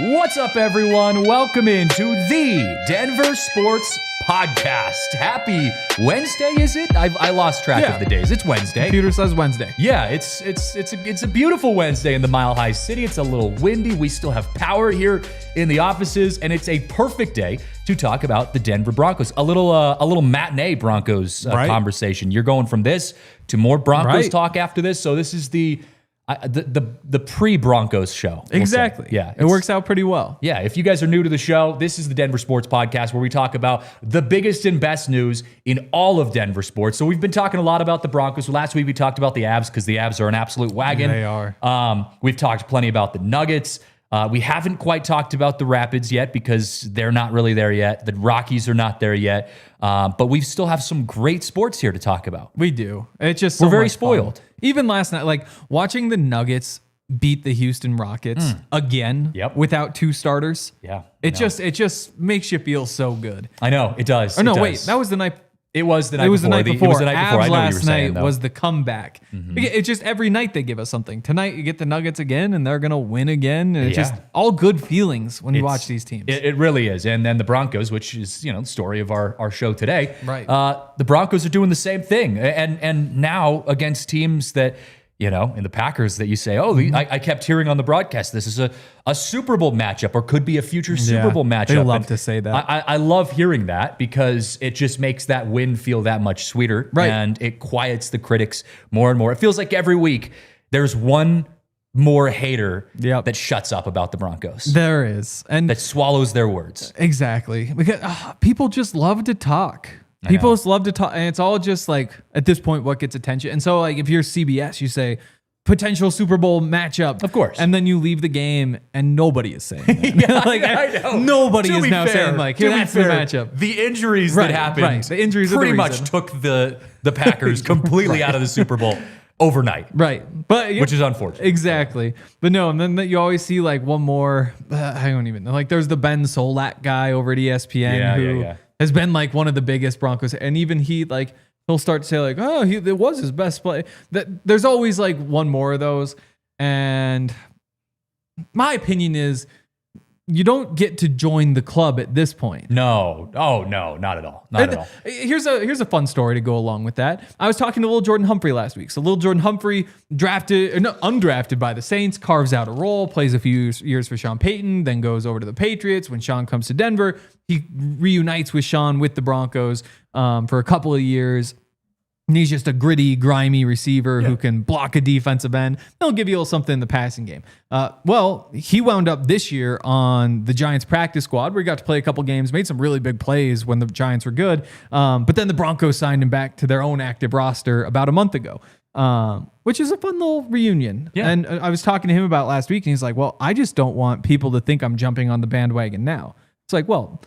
What's up, everyone? Welcome into the Denver Sports Podcast. Happy Wednesday, is it? I lost track of the days. It's Wednesday. Computer says Wednesday. Yeah, it's a beautiful Wednesday in the Mile High City. It's a little windy. We still have power here in the offices, and it's a perfect day to talk about the Denver Broncos. A little matinee Broncos conversation. You're going from this to more Broncos talk after this. So this is the pre-Broncos show. Exactly. Yeah. It works out pretty well. Yeah. If you guys are new to the show, this is the Denver Sports Podcast where we talk about the biggest and best news in all of Denver sports. So we've been talking a lot about the Broncos. Last week we talked about the Avs because the Avs are an absolute wagon. They are. We've talked plenty about the Nuggets. We haven't quite talked about the Rapids yet because they're not really there yet. The Rockies are not there yet. But we still have some great sports here to talk about. We do. It's just we're very spoiled. Fun. Even last night, like watching the Nuggets beat the Houston Rockets again without two starters. Yeah. It just makes you feel so good. I know, it does. Or no, wait, that was the night. It was the night before. It was the night before. I know Avs what last you were saying, night was the comeback. It's just every night they give us something. Tonight you get the Nuggets again, and they're going to win again. And it's just all good feelings when you watch these teams. It really is. And then the Broncos, which is the story of our show today. Right. The Broncos are doing the same thing, and now against teams that. In the Packers that you say, I kept hearing on the broadcast, this is a Super Bowl matchup or could be a future Super Bowl matchup. They love to say that. I love hearing that because it just makes that win feel that much sweeter. Right. And it quiets the critics more and more. It feels like every week there's one more hater that shuts up about the Broncos. There is. And that swallows their words. Exactly. Because people just love to talk. People just love to talk, and it's all just like, at this point, what gets attention. And so, like, if you're CBS, you say, potential Super Bowl matchup. Of course. And then you leave the game, and nobody is saying that. I know. Nobody is now saying, like, here, that's the matchup. The injuries that happened the injuries pretty much took the Packers completely out of the Super Bowl overnight. Right. Which is unfortunate. Exactly. But no, and then you always see, like, one more, I don't even know. Like, there's the Ben Solak guy over at ESPN who has been like one of the biggest Broncos, and even he'll start to say like, oh, it was his best play. That there's always like one more of those, and my opinion is you don't get to join the club at this point. No. Oh no, not at all. Not at all. Here's a fun story to go along with that. I was talking to Lil Jordan Humphrey last week. So Lil Jordan Humphrey undrafted by the Saints, carves out a role, plays a few years for Sean Payton, then goes over to the Patriots. When Sean comes to Denver, he reunites with Sean with the Broncos for a couple of years. And he's just a gritty, grimy receiver who can block a defensive end. They'll give you a little something in the passing game. Well, he wound up this year on the Giants practice squad where he got to play a couple games, made some really big plays when the Giants were good. But then the Broncos signed him back to their own active roster about a month ago, which is a fun little reunion. Yeah. And I was talking to him about last week, and he's like, well, I just don't want people to think I'm jumping on the bandwagon now. It's like, well,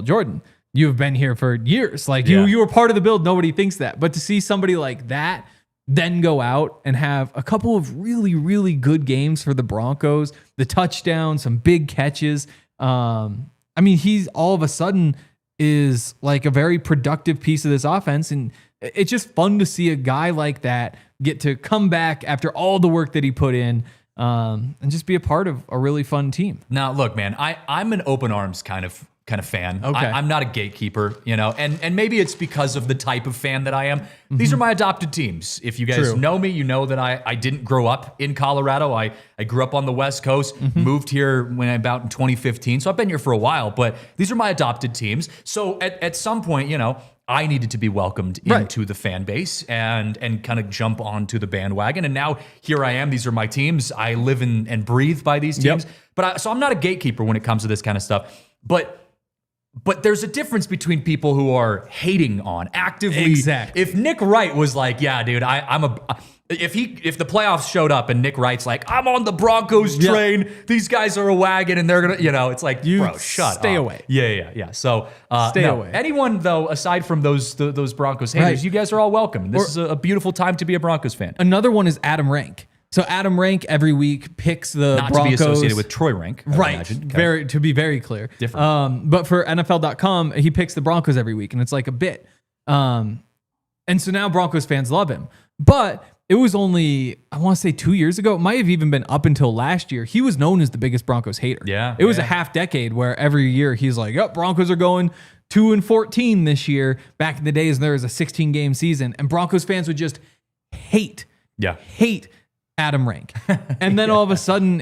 Jordan, you've been here for years. Like you were part of the build. Nobody thinks that. But to see somebody like that then go out and have a couple of really, really good games for the Broncos, the touchdown, some big catches. I mean, he's all of a sudden is like a very productive piece of this offense. And it's just fun to see a guy like that get to come back after all the work that he put in. And just be a part of a really fun team. Now, look, man, I'm an open arms kind of fan. Okay. I'm not a gatekeeper, and maybe it's because of the type of fan that I am. These are my adopted teams. If you guys know me, you know that I didn't grow up in Colorado. I grew up on the West Coast, moved here when about in 2015. So I've been here for a while, but these are my adopted teams. So at some point, I needed to be welcomed into the fan base and kind of jump onto the bandwagon. And now here I am. These are my teams. I live and breathe by these teams. But so I'm not a gatekeeper when it comes to this kind of stuff. But But there's a difference between people who are hating on actively. Exactly. If Nick Wright was like, yeah, dude, if the playoffs showed up and Nick Wright's like, I'm on the Broncos train, these guys are a wagon and they're gonna, it's like, bro, stay away. Yeah. So stay away. Anyone though, aside from those Broncos haters, Right. you guys are all welcome. This is a beautiful time to be a Broncos fan. Another one is Adam Rank. So Adam Rank every week picks the Not Broncos. to be associated with Troy Rank, I right? imagine. Okay. To be very clear. Different. But for NFL.com, he picks the Broncos every week, and it's like a bit. And so now Broncos fans love him. But it was only, I want to say 2 years ago. It might have even been up until last year. He was known as the biggest Broncos hater. Yeah. It was a half decade where every year he's like, "Yep, Broncos are going 2-14 this year." Back in the days, there was a 16-game season, and Broncos fans would just hate Adam Rank. And then all of a sudden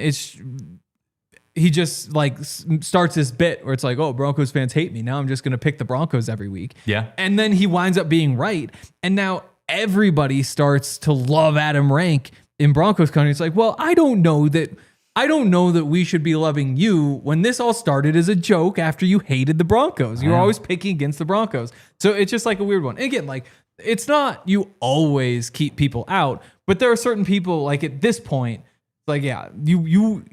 he just like starts this bit where it's like, oh, Broncos fans hate me. Now I'm just going to pick the Broncos every week. Yeah. And then he winds up being right. And now everybody starts to love Adam Rank in Broncos country. It's like, well, I don't know that we should be loving you when this all started as a joke after you hated the Broncos. You're always picking against the Broncos. So it's just like a weird one. And again, like, it's not you always keep people out, but there are certain people like at this point, like, yeah, you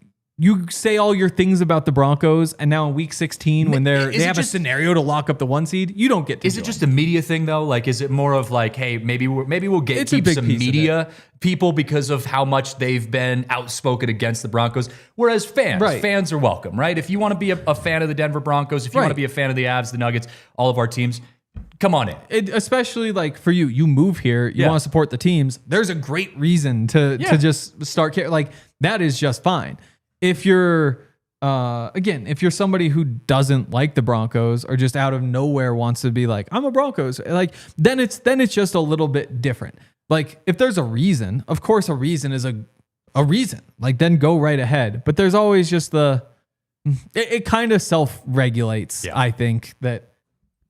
say all your things about the Broncos, and now in week 16 when they have a scenario to lock up the 1 seed, you don't get to. Is it just a media thing though? Like, is it more of like, hey, maybe we'll keep some media people because of how much they've been outspoken against the Broncos? Whereas fans are welcome, right? If you want to be a fan of the Denver Broncos, if you want to be a fan of the Avs, the Nuggets, all of our teams, come on in. Especially like for you move here, you want to support the teams. There's a great reason to just start caring. Like, that is just fine. If you're, if you're somebody who doesn't like the Broncos or just out of nowhere wants to be like, I'm a Broncos, like, then it's just a little bit different. Like, if there's a reason, of course a reason is a reason. Like, then go right ahead. But there's always just it kind of self-regulates, I think, that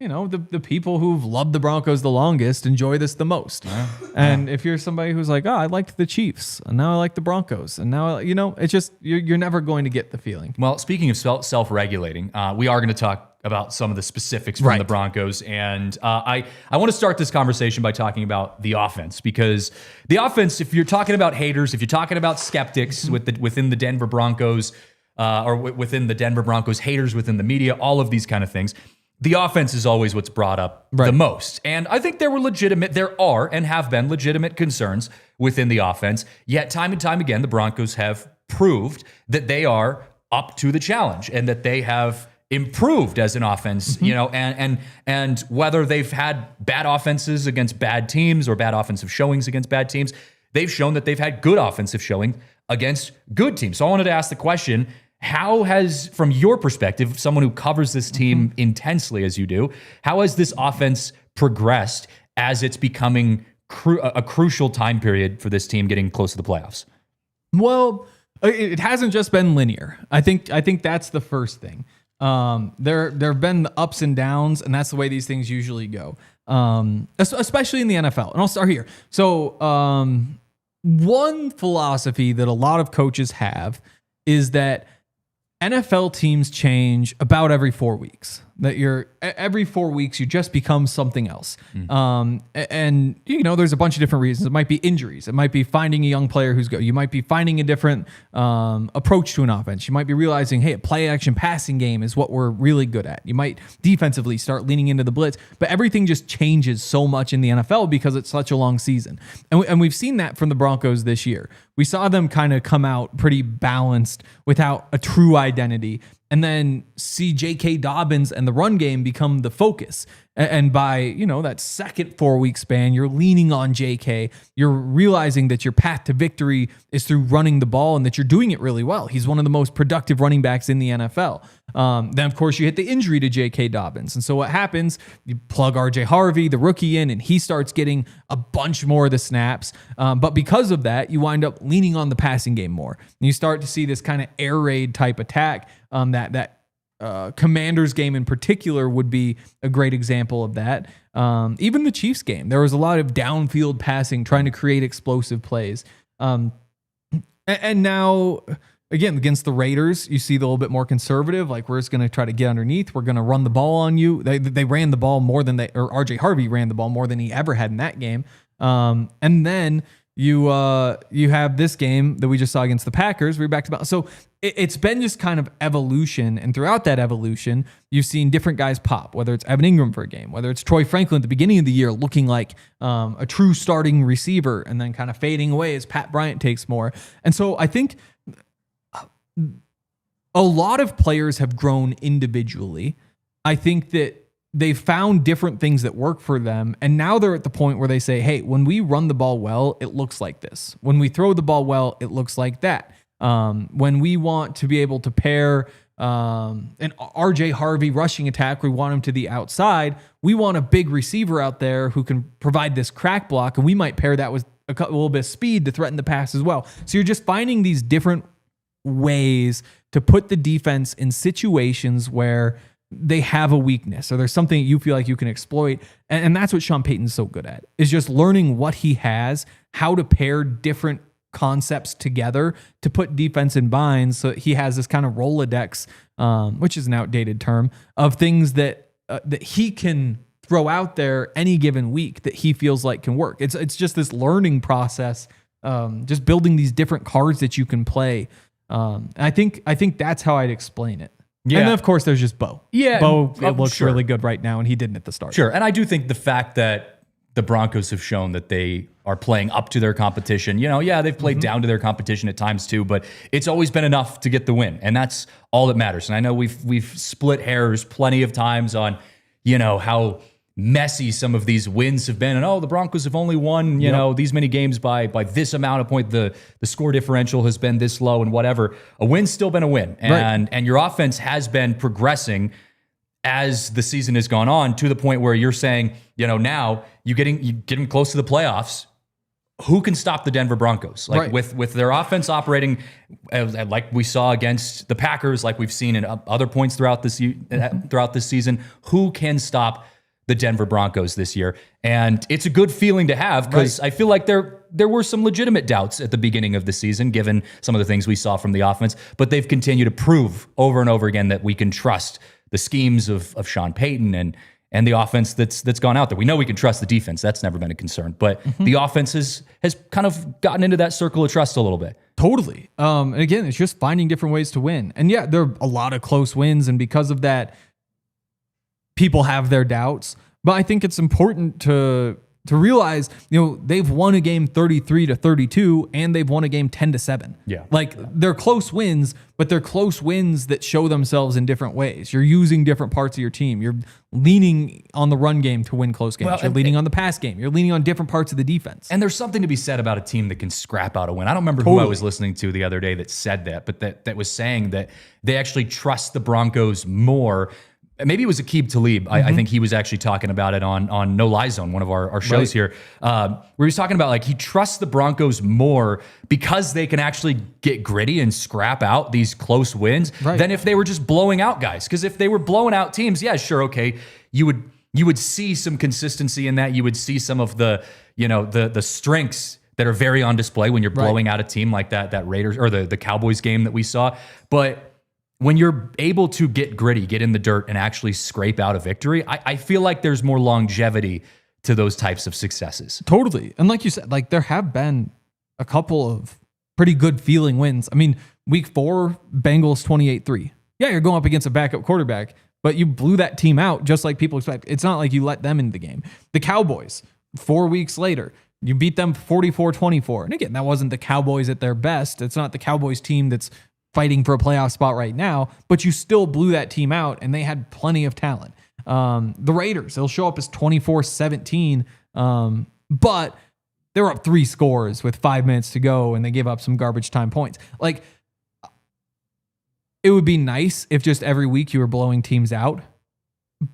the people who've loved the Broncos the longest enjoy this the most. And if you're somebody who's like, oh, I liked the Chiefs and now I like the Broncos and now, it's just, you're never going to get the feeling. Well, speaking of self-regulating, we are going to talk about some of the specifics from the Broncos. And I want to start this conversation by talking about the offense, because the offense, if you're talking about haters, if you're talking about skeptics within the Denver Broncos, or within the Denver Broncos, haters within the media, all of these kind of things, the offense is always what's brought up the most. And I think there are and have been legitimate concerns within the offense. Yet time and time again, the Broncos have proved that they are up to the challenge and that they have improved as an offense, and whether they've had bad offenses against bad teams or bad offensive showings against bad teams, they've shown that they've had good offensive showing against good teams. So I wanted to ask the question, how has, from your perspective, someone who covers this team intensely as you do, how has this offense progressed as it's becoming a crucial time period for this team getting close to the playoffs? Well, it hasn't just been linear. I think that's the first thing. There have been the ups and downs, and that's the way these things usually go, especially in the NFL. And I'll start here. So one philosophy that a lot of coaches have is that NFL teams change about every 4 weeks. That every 4 weeks you just become something else. And there's a bunch of different reasons. It might be injuries. It might be finding a young player who's good. You might be finding a different approach to an offense. You might be realizing, hey, a play action passing game is what we're really good at. You might defensively start leaning into the blitz, but everything just changes so much in the NFL because it's such a long season. And we've seen that from the Broncos this year. We saw them kind of come out pretty balanced without a true identity, and then see J.K. Dobbins and the run game become the focus. And by, that second 4 week span, you're leaning on J.K. You're realizing that your path to victory is through running the ball and that you're doing it really well. He's one of the most productive running backs in the NFL. Then, of course, you hit the injury to J.K. Dobbins. And so what happens, you plug R.J. Harvey, the rookie, in, and he starts getting a bunch more of the snaps. But because of that, you wind up leaning on the passing game more. And you start to see this kind of air raid type attack that Commanders game in particular would be a great example of that. Even the Chiefs game, there was a lot of downfield passing, trying to create explosive plays. And now again, against the Raiders, you see the little bit more conservative, like we're just going to try to get underneath. We're going to run the ball on you. They ran the ball more than or RJ Harvey ran the ball more than he ever had in that game. And then you have this game that we just saw against the Packers. We're back to balance. So it's been just kind of evolution. And throughout that evolution, you've seen different guys pop, whether it's Evan Ingram for a game, whether it's Troy Franklin at the beginning of the year looking like a true starting receiver and then kind of fading away as Pat Bryant takes more. And so I think a lot of players have grown individually. I think that they found different things that work for them. And now they're at the point where they say, hey, when we run the ball well, it looks like this. When we throw the ball well, it looks like that. When we want to be able to pair an RJ Harvey rushing attack, we want him to the outside. We want a big receiver out there who can provide this crack block. And we might pair that with a little bit of speed to threaten the pass as well. So you're just finding these different ways to put the defense in situations where they have a weakness or there's something you feel like you can exploit. And that's what Sean Payton's so good at, is just learning what he has, how to pair different concepts together to put defense in binds. So he has this kind of Rolodex, which is an outdated term, of things that he can throw out there any given week that he feels like can work. It's just this learning process, just building these different cards that you can play. And I think that's how I'd explain it. Yeah. And then, of course, there's just Bo. Yeah. Bo, it looks really good right now, and he didn't at the start. Sure. And I do think the fact that the Broncos have shown that they are playing up to their competition, they've played down to their competition at times too, but it's always been enough to get the win. And that's all that matters. And I know we've split hairs plenty of times on, how messy some of these wins have been. And, the Broncos have only won, these many games by this amount of point. The score differential has been this low and whatever. A win's still been a win. And your offense has been progressing as the season has gone on to the point where you're saying, now you're getting close to the playoffs. Who can stop the Denver Broncos? With their offense operating like we saw against the Packers, like we've seen in other points throughout this season, who can stop the Denver Broncos this year? And it's a good feeling to have, because I feel like there were some legitimate doubts at the beginning of the season, given some of the things we saw from the offense, but they've continued to prove over and over again that we can trust the schemes of Sean Payton and the offense that's gone out there. We know we can trust the defense. That's never been a concern, but the offense has kind of gotten into that circle of trust a little bit. Totally. And again, it's just finding different ways to win. And yeah, there are a lot of close wins, and because of that, people have their doubts, but I think it's important to realize, they've won a game 33-32 and they've won a game 10-7. Yeah. Like, they're close wins, but they're close wins that show themselves in different ways. You're using different parts of your team. You're leaning on the run game to win close games. You're leaning on the pass game. You're leaning on different parts of the defense. And there's something to be said about a team that can scrap out a win. I don't remember who I was listening to the other day that said that, but that was saying that they actually trust the Broncos more. Maybe it was Aqib Talib. I think he was actually talking about it on No Lie Zone, one of our shows here, where he was talking about, like, he trusts the Broncos more because they can actually get gritty and scrap out these close wins than if they were just blowing out guys. Because if they were blowing out teams, yeah, sure, okay, you would see some consistency in that. You would see some of the strengths that are very on display when you're blowing out a team like that Raiders or the Cowboys game that we saw. But when you're able to get gritty, get in the dirt, and actually scrape out a victory, I feel like there's more longevity to those types of successes. Totally. And like you said, like, there have been a couple of pretty good feeling wins. I mean, week 4, Bengals 28-3. Yeah, you're going up against a backup quarterback, but you blew that team out just like people expect. It's not like you let them into the game. The Cowboys, 4 weeks later, you beat them 44-24. And again, that wasn't the Cowboys at their best. It's not the Cowboys team that's fighting for a playoff spot right now, but you still blew that team out, and they had plenty of talent. The Raiders, they'll show up as 24-17, but they're up 3 scores with 5 minutes to go, and they give up some garbage time points. Like, it would be nice if just every week you were blowing teams out,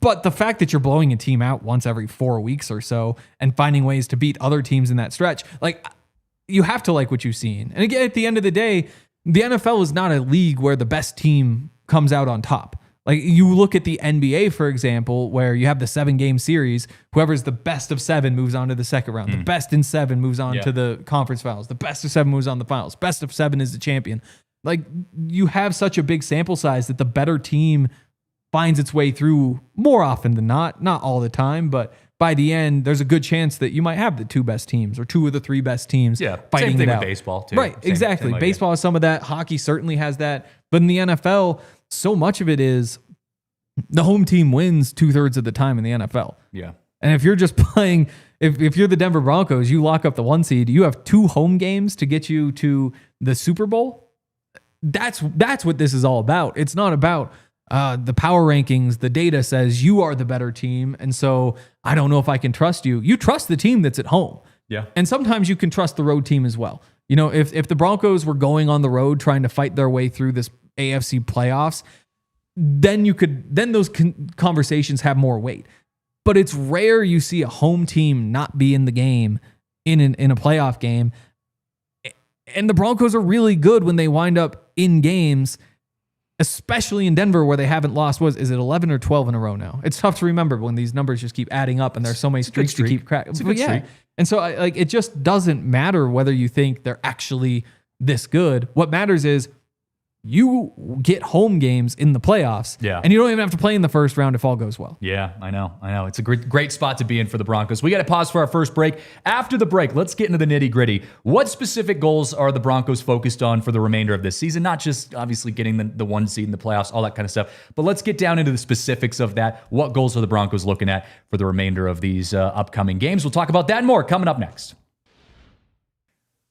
but the fact that you're blowing a team out once every 4 weeks or so and finding ways to beat other teams in that stretch, like, you have to like what you've seen. And again, at the end of the day, the NFL is not a league where the best team comes out on top. Like, you look at the NBA, for example, where you have the 7-game series. Whoever's the best of 7 moves on to the second round. The best in 7 moves on to the conference finals. The best of 7 moves on to the finals. Best of 7 is the champion. Like, you have such a big sample size that the better team finds its way through more often than not all the time, but by the end, there's a good chance that you might have the 2 best teams or 2 of the 3 best teams fighting same thing it with out. baseball too. Right, exactly. Baseball has some of that. Hockey certainly has that. But in the NFL, so much of it is the home team wins 2/3 of the time in the NFL. Yeah. And if you're just playing, if you're the Denver Broncos, you lock up the 1 seed, you have 2 home games to get you to the Super Bowl. That's what this is all about. It's not about the power rankings. The data says you are the better team, and so I don't know if I can trust you. You trust the team that's at home. Yeah. And sometimes you can trust the road team as well. You know, if the Broncos were going on the road trying to fight their way through this AFC playoffs, then those conversations have more weight. But it's rare you see a home team not be in the game in a playoff game. And the Broncos are really good when they wind up in games, especially in Denver where they haven't lost. Is it 11 or 12 in a row now? It's tough to remember when these numbers just keep adding up and there's so many streaks to keep cracking. It's a good streak. And so it just doesn't matter whether you think they're actually this good. What matters is you get home games in the playoffs, and you don't even have to play in the first round if all goes well. Yeah, I know. It's a great spot to be in for the Broncos. We got to pause for our first break. After the break, let's get into the nitty-gritty. What specific goals are the Broncos focused on for the remainder of this season? Not just obviously getting the 1 seed in the playoffs, all that kind of stuff, but let's get down into the specifics of that. What goals are the Broncos looking at for the remainder of these upcoming games? We'll talk about that and more coming up next.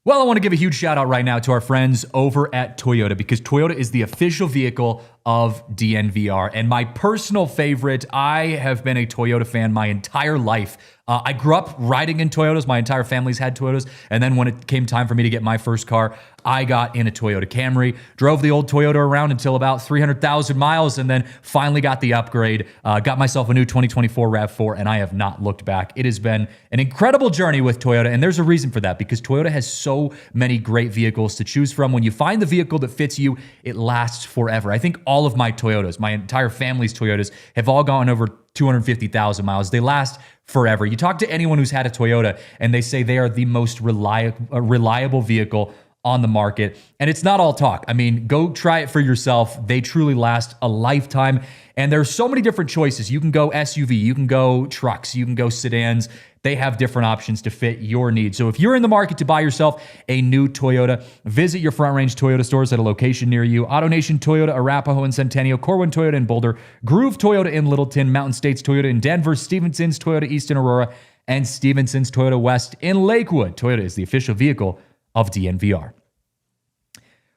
Well, I want to give a huge shout out right now to our friends over at Toyota, because Toyota is the official vehicle of DNVR. And my personal favorite, I have been a Toyota fan my entire life. I grew up riding in Toyotas. My entire family's had Toyotas. And then when it came time for me to get my first car, I got in a Toyota Camry, drove the old Toyota around until about 300,000 miles, and then finally got the upgrade, got myself a new 2024 RAV4, and I have not looked back. It has been an incredible journey with Toyota, and there's a reason for that, because Toyota has so many great vehicles to choose from. When you find the vehicle that fits you, it lasts forever. I think all of my Toyotas, my entire family's Toyotas, have all gone over 250,000 miles. They last forever. You talk to anyone who's had a Toyota, and they say they are the most reliable vehicle on the market. And it's not all talk. I mean, go try it for yourself. They truly last a lifetime. And there's so many different choices. You can go SUV, you can go trucks, you can go sedans. They have different options to fit your needs. So if you're in the market to buy yourself a new Toyota, visit your Front Range Toyota stores at a location near you. AutoNation Toyota, Arapahoe and Centennial, Corwin Toyota in Boulder, Groove Toyota in Littleton, Mountain States Toyota in Denver, Stevenson's Toyota East in Aurora, and Stevenson's Toyota West in Lakewood. Toyota is the official vehicle of DNVR.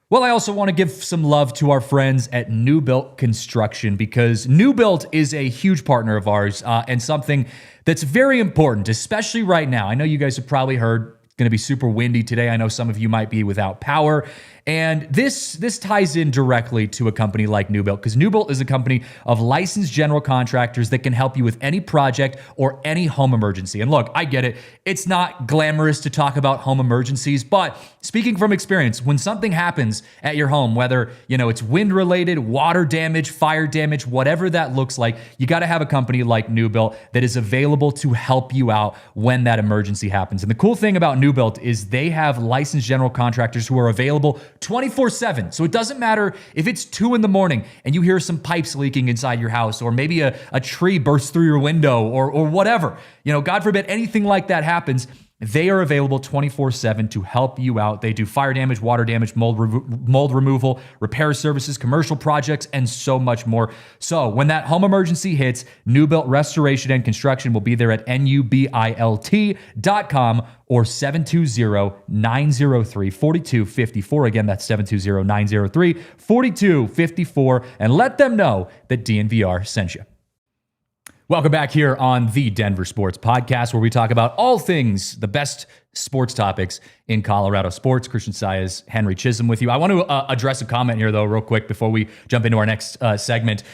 Well, I also want to give some love to our friends at New Built Construction, because New Built is a huge partner of ours and something that's very important, especially right now. I know you guys have probably heard it's going to be super windy today. I know some of you might be without power. And this ties in directly to a company like New Built, because New Built is a company of licensed general contractors that can help you with any project or any home emergency. And look, I get it. It's not glamorous to talk about home emergencies, but speaking from experience, when something happens at your home, whether it's wind related, water damage, fire damage, whatever that looks like, you got to have a company like New Built that is available to help you out when that emergency happens. And the cool thing about New Built is they have licensed general contractors who are available 24/7. So it doesn't matter if it's 2 a.m. and you hear some pipes leaking inside your house, or maybe a tree bursts through your window, or whatever. God forbid anything like that happens. They are available 24/7 to help you out. They do fire damage, water damage, mold removal, repair services, commercial projects, and so much more. So when that home emergency hits, New Built Restoration and Construction will be there at nubilt.com or 720-903-4254. Again, that's 720-903-4254. And let them know that DNVR sent you. Welcome back here on the Denver Sports Podcast, where we talk about all things, the best sports topics in Colorado sports. Christian Saez, Henry Chisholm with you. I want to address a comment here, though, real quick before we jump into our next segment.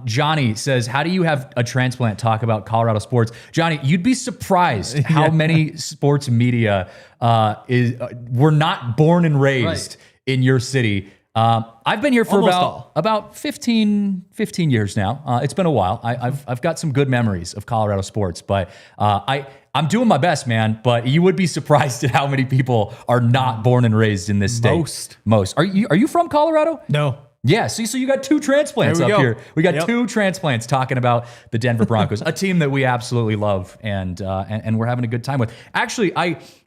Johnny says, how do you have a transplant talk about Colorado sports? Johnny, you'd be surprised how many sports media were not born and raised in your city. I've been here for about 15 years now. It's been a while. I've got some good memories of Colorado sports, but I I'm doing my best, man, but you would be surprised at how many people are not born and raised in this state. Most. Are you from Colorado? No. Yeah, see, so you got two transplants up here. We got two transplants talking about the Denver Broncos, a team that we absolutely love and we're having a good time with. Actually,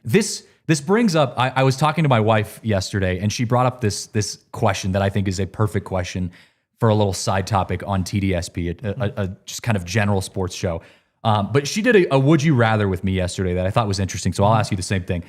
this brings up, I was talking to my wife yesterday, and she brought up this question that I think is a perfect question for a little side topic on TDSP, a just kind of general sports show. But she did a would you rather with me yesterday that I thought was interesting, so I'll ask you the same thing.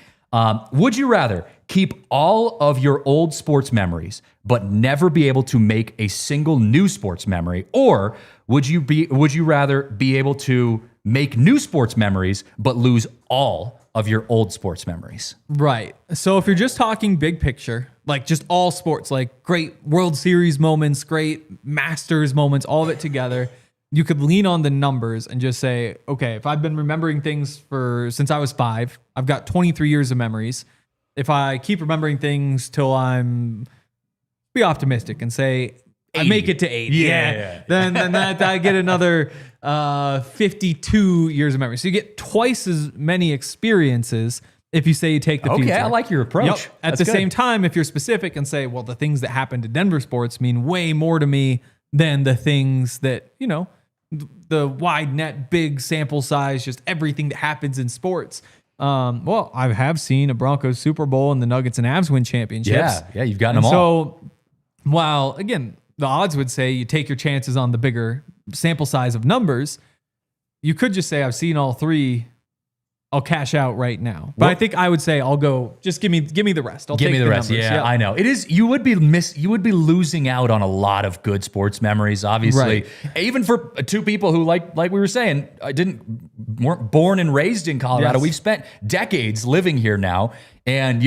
Would you rather keep all of your old sports memories but never be able to make a single new sports memory, or would you rather be able to make new sports memories but lose all of your old sports memories? Right. So if you're just talking big picture, like just all sports, like great World Series moments, great Masters moments, all of it together, you could lean on the numbers and just say, okay, if I've been remembering things since I was 5, I've got 23 years of memories. If I keep remembering things till be optimistic and say 80. I make it to 80. Yeah. Then I get another 52 years of memory. So you get twice as many experiences if you say you take the future. Okay, I like your approach. Yep. At the same time, if you're specific and say, well, the things that happen to Denver sports mean way more to me than the things that, the wide net, big sample size, just everything that happens in sports. Well, I have seen a Broncos Super Bowl and the Nuggets and Avs win championships. Yeah, you've gotten them all. So, while, again, the odds would say you take your chances on the bigger sample size of numbers, you could just say, I've seen all 3. I'll cash out right now. But I think I would say I'll go. Just give me the rest. I'll give take me the rest. numbers. Yeah, I know. It is. You would be losing out on a lot of good sports memories. Obviously, right. Even for two people who like we were saying, weren't born and raised in Colorado. Yes. We've spent decades living here now, and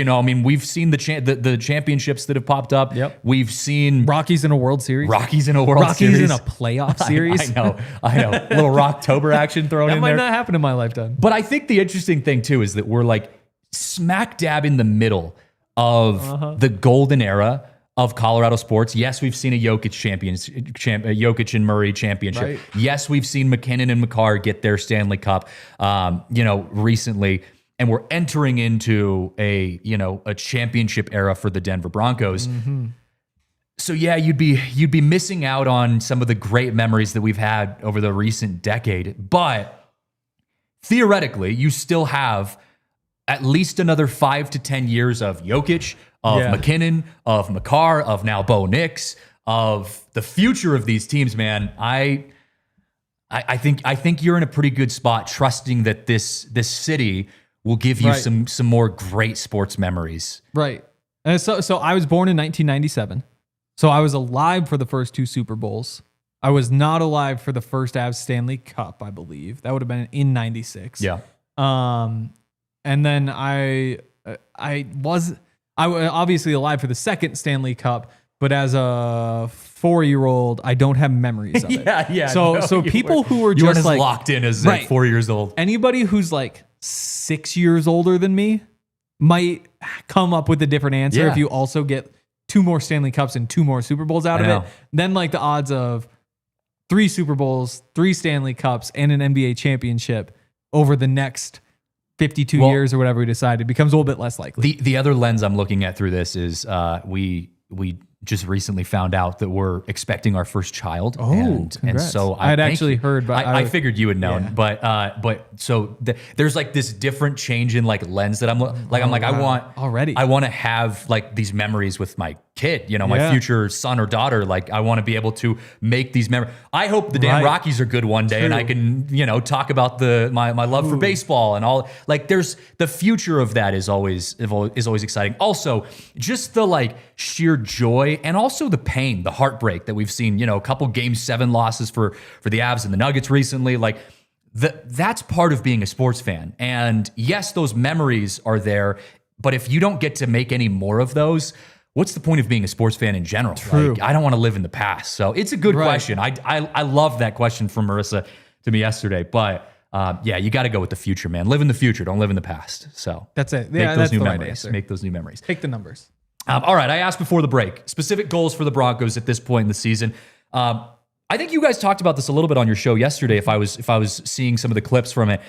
we've seen the championships that have popped up. Yep. We've seen Rockies in a World Series. Rockies in a playoff series. I know. A little Rocktober action thrown in there. That might not happen in my lifetime. But I think the interesting thing too is that we're like smack dab in the middle of the golden era of Colorado sports. Yes, we've seen a Jokic and Murray championship. Right. Yes, we've seen McKinnon and McCarr get their Stanley Cup, recently, and we're entering into a championship era for the Denver Broncos. Mm-hmm. So yeah, you'd be missing out on some of the great memories that we've had over the recent decade, but theoretically, you still have at least another 5 to 10 years of Jokic, of McKinnon, of McCarr, of now Bo Nix, of the future of these teams, man. I think you're in a pretty good spot, trusting that this city will give you some more great sports memories. Right. And so I was born in 1997. So I was alive for the first 2 Super Bowls. I was not alive for the first Avs Stanley Cup, I believe. That would have been in 96. Yeah. And then I was obviously alive for the second Stanley Cup, but as a 4-year-old, I don't have memories of it. Yeah. So people who were just like locked in as 4 years old. Anybody who's like 6 years older than me might come up with a different answer if you also get 2 more Stanley Cups and 2 more Super Bowls out of it. Then like the odds of 3 Super Bowls, 3 Stanley Cups, and an NBA championship over the next 52 years or whatever we decided becomes a little bit less likely. The other lens I'm looking at through this is we just recently found out that we're expecting our first child. Oh, and so I had actually heard, but I figured you would know. Yeah. But so there's like this different change in like lens that I want to have like these memories with my kid, my future son or daughter. Like I want to be able to make these memories. I hope the damn Rockies are good one day. True. And I can, talk about my love for baseball and all. Like there's the future of that is always exciting. Also, just the like sheer joy and also the pain, the heartbreak that we've seen, a couple Game 7 losses for the Avs and the Nuggets recently. Like that's part of being a sports fan. And yes, those memories are there, but if you don't get to make any more of those, what's the point of being a sports fan in general? True. Like, I don't want to live in the past. So it's a good question. I love that question from Marissa to me yesterday. But you got to go with the future, man. Live in the future. Don't live in the past. So that's it. Yeah, that's the right answer. Make those new memories. Take the numbers. All right. I asked before the break, specific goals for the Broncos at this point in the season. I think you guys talked about this a little bit on your show yesterday. If I was seeing some of the clips from it,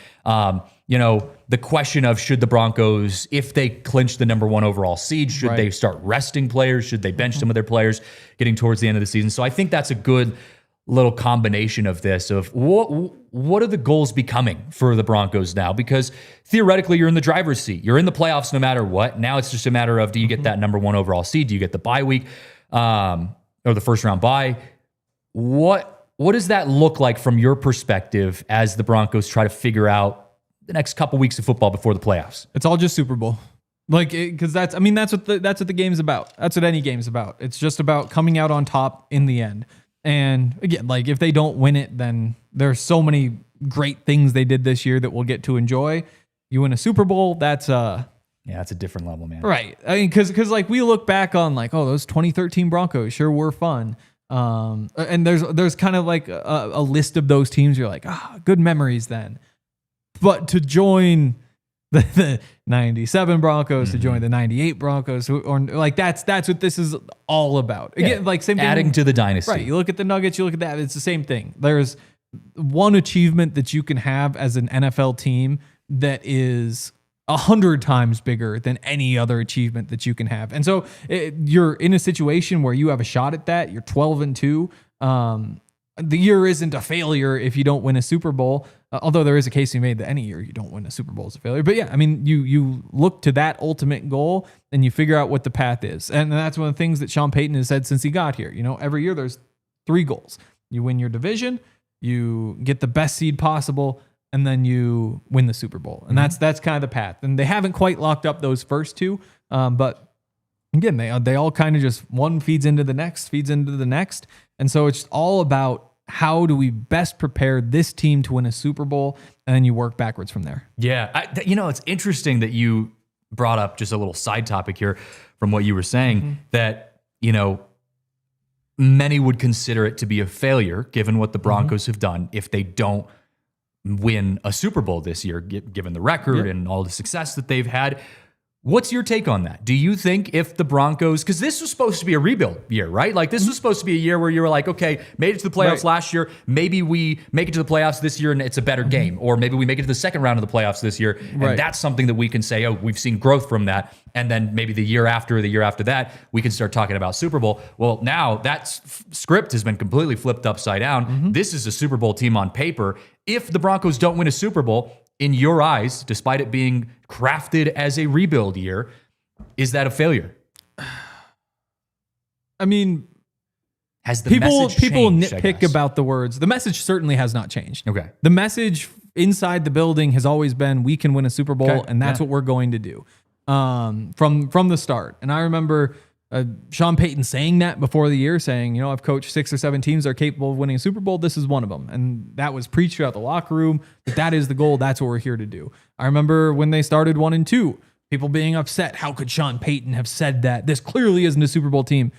the question of should the Broncos, if they clinch the number 1 overall seed, should they start resting players? Should they bench some of their players getting towards the end of the season? So I think that's a good little combination of this, of what are the goals becoming for the Broncos now? Because theoretically, you're in the driver's seat. You're in the playoffs no matter what. Now it's just a matter of, do you get that number 1 overall seed? Do you get the bye week or the first round bye? What does that look like from your perspective as the Broncos try to figure out the next couple weeks of football before the playoffs? It's all just Super Bowl. Because that's what the game's about. That's what any game's about. It's just about coming out on top in the end. And again, if they don't win it, then there's so many great things they did this year that we'll get to enjoy. You win a Super Bowl, that's that's a different level, man. Right. I mean, because we look back on those 2013 Broncos sure were fun. And there's kind of a list of those teams. You're like, good memories then. But to join the 97 Broncos, to join the 98 Broncos, that's what this is all about. Again, same thing. Adding to the dynasty. Right. You look at the Nuggets, you look at that, it's the same thing. There's one achievement that you can have as an NFL team that is 100 times bigger than any other achievement that you can have. And so you're in a situation where you have a shot at that. You're 12-2. The year isn't a failure if you don't win a Super Bowl, although there is a case to be made that any year you don't win a Super Bowl is a failure. But yeah, I mean, you look to that ultimate goal and you figure out what the path is. And that's one of the things that Sean Payton has said since he got here. Every year there's 3 goals. You win your division, you get the best seed possible, and then you win the Super Bowl. And that's kind of the path. And they haven't quite locked up those first 2, but again, they all kind of just one feeds into the next. And so it's all about how do we best prepare this team to win a Super Bowl, and then you work backwards from there. Yeah. It's interesting that you brought up just a little side topic here from what you were saying, that, many would consider it to be a failure given what the Broncos have done if they don't win a Super Bowl this year, given the record and all the success that they've had. What's your take on that? Do you think if the Broncos, because this was supposed to be a rebuild year, right? This was supposed to be a year where you were like, okay, made it to the playoffs last year. Maybe we make it to the playoffs this year and it's a better game. Or maybe we make it to the second round of the playoffs this year. And that's something that we can say, we've seen growth from that. And then maybe the year after that, we can start talking about Super Bowl. Well, now that script has been completely flipped upside down. This is a Super Bowl team on paper. If the Broncos don't win a Super Bowl, in your eyes, despite it being crafted as a rebuild year, is that a failure? I mean, has the people message changed, nitpick about the words. The message certainly has not changed. Okay. The message inside the building has always been, we can win a Super Bowl, and that's what we're going to do from the start. And I remember Sean Payton saying that before the year, saying, I've coached 6 or 7 teams that are capable of winning a Super Bowl. This is one of them. And that was preached throughout the locker room. That is the goal. That's what we're here to do. I remember when they started 1-2, people being upset. How could Sean Payton have said that? This clearly isn't a Super Bowl team.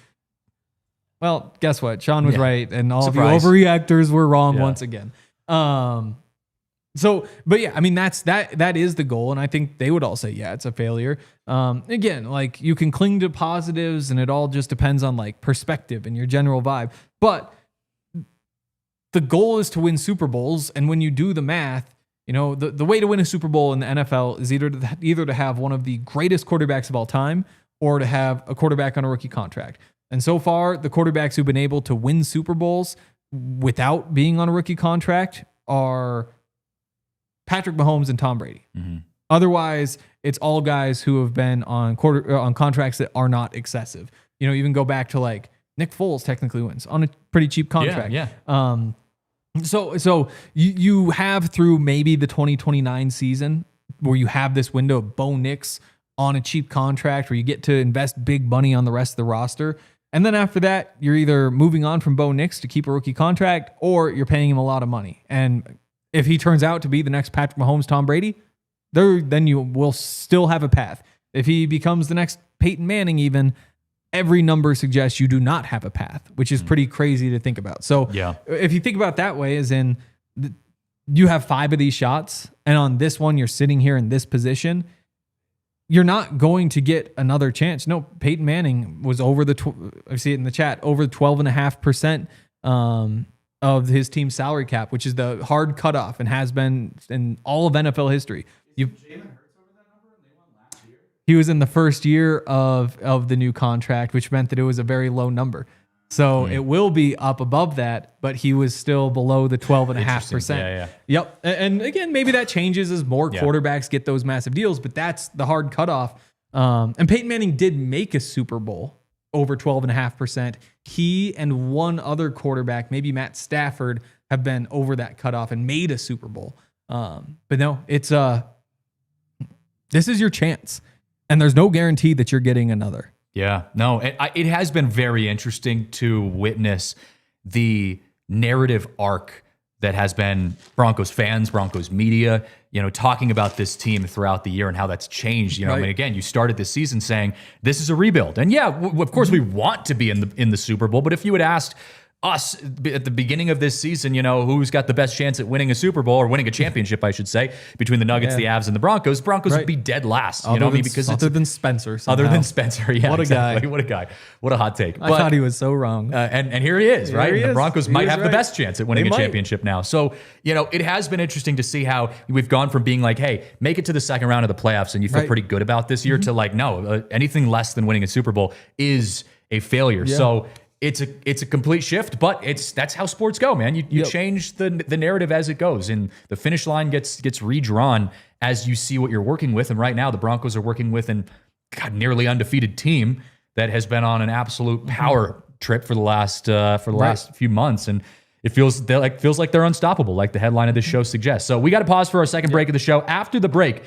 Well, guess what? Sean was right. And all of you overreactors were wrong once again. So, but yeah, I mean, that is the goal. And I think they would all say, it's a failure. Again, you can cling to positives and it all just depends on perspective and your general vibe. But the goal is to win Super Bowls. And when you do the math, the way to win a Super Bowl in the NFL is either to have one of the greatest quarterbacks of all time or to have a quarterback on a rookie contract. And so far, the quarterbacks who've been able to win Super Bowls without being on a rookie contract are Patrick Mahomes and Tom Brady. Otherwise, it's all guys who have been on contracts that are not excessive. Even go back to Nick Foles technically wins on a pretty cheap contract. So you have through maybe the 2029 season where you have this window of Bo Nix on a cheap contract where you get to invest big money on the rest of the roster. And then after that, you're either moving on from Bo Nix to keep a rookie contract or you're paying him a lot of money. And if he turns out to be the next Patrick Mahomes, Tom Brady, then you will still have a path. If he becomes the next Peyton Manning, even, every number suggests you do not have a path, which is pretty crazy to think about. So if you think about it that way, as in you have 5 of these shots, and on this one, you're sitting here in this position, you're not going to get another chance. No, Peyton Manning was over I see it in the chat, over 12.5%. Of his team's salary cap, which is the hard cutoff and has been in all of NFL history. He was in the first year of the new contract, which meant that it was a very low number. So it will be up above that, but he was still below the 12.5%. Yeah. Yep. And again, maybe that changes as more quarterbacks get those massive deals, but that's the hard cutoff. And Peyton Manning did make a Super Bowl over 12.5%. He and one other quarterback, maybe Matt Stafford, have been over that cutoff and made a Super Bowl. But no, it's this is your chance, and there's no guarantee that you're getting another. Yeah, no, it has been very interesting to witness the narrative arc that has been Broncos fans, Broncos media, talking about this team throughout the year and how that's changed. I mean, again, you started this season saying this is a rebuild, and of course we want to be in the Super Bowl. But if you had asked us at the beginning of this season, who's got the best chance at winning a Super Bowl or winning a championship, I should say, between the Nuggets, the Avs, and the Broncos would be dead last. Other than Spencer. Other than Spencer, yeah. What a guy. What a guy. What a hot take. I thought he was so wrong. And here he is, right? The Broncos might have the best chance at winning a championship now. So, it has been interesting to see how we've gone from being like, hey, make it to the second round of the playoffs and you feel pretty good about this year to like, no, anything less than winning a Super Bowl is a failure. Yeah. So it's a complete shift, but that's how sports go, man. You change the narrative as it goes, and the finish line gets redrawn as you see what you're working with. And right now, the Broncos are working with an nearly undefeated team that has been on an absolute power trip for the last few months, and it feels like they're unstoppable, like the headline of this show suggests. So we got to pause for our second break of the show. After the break,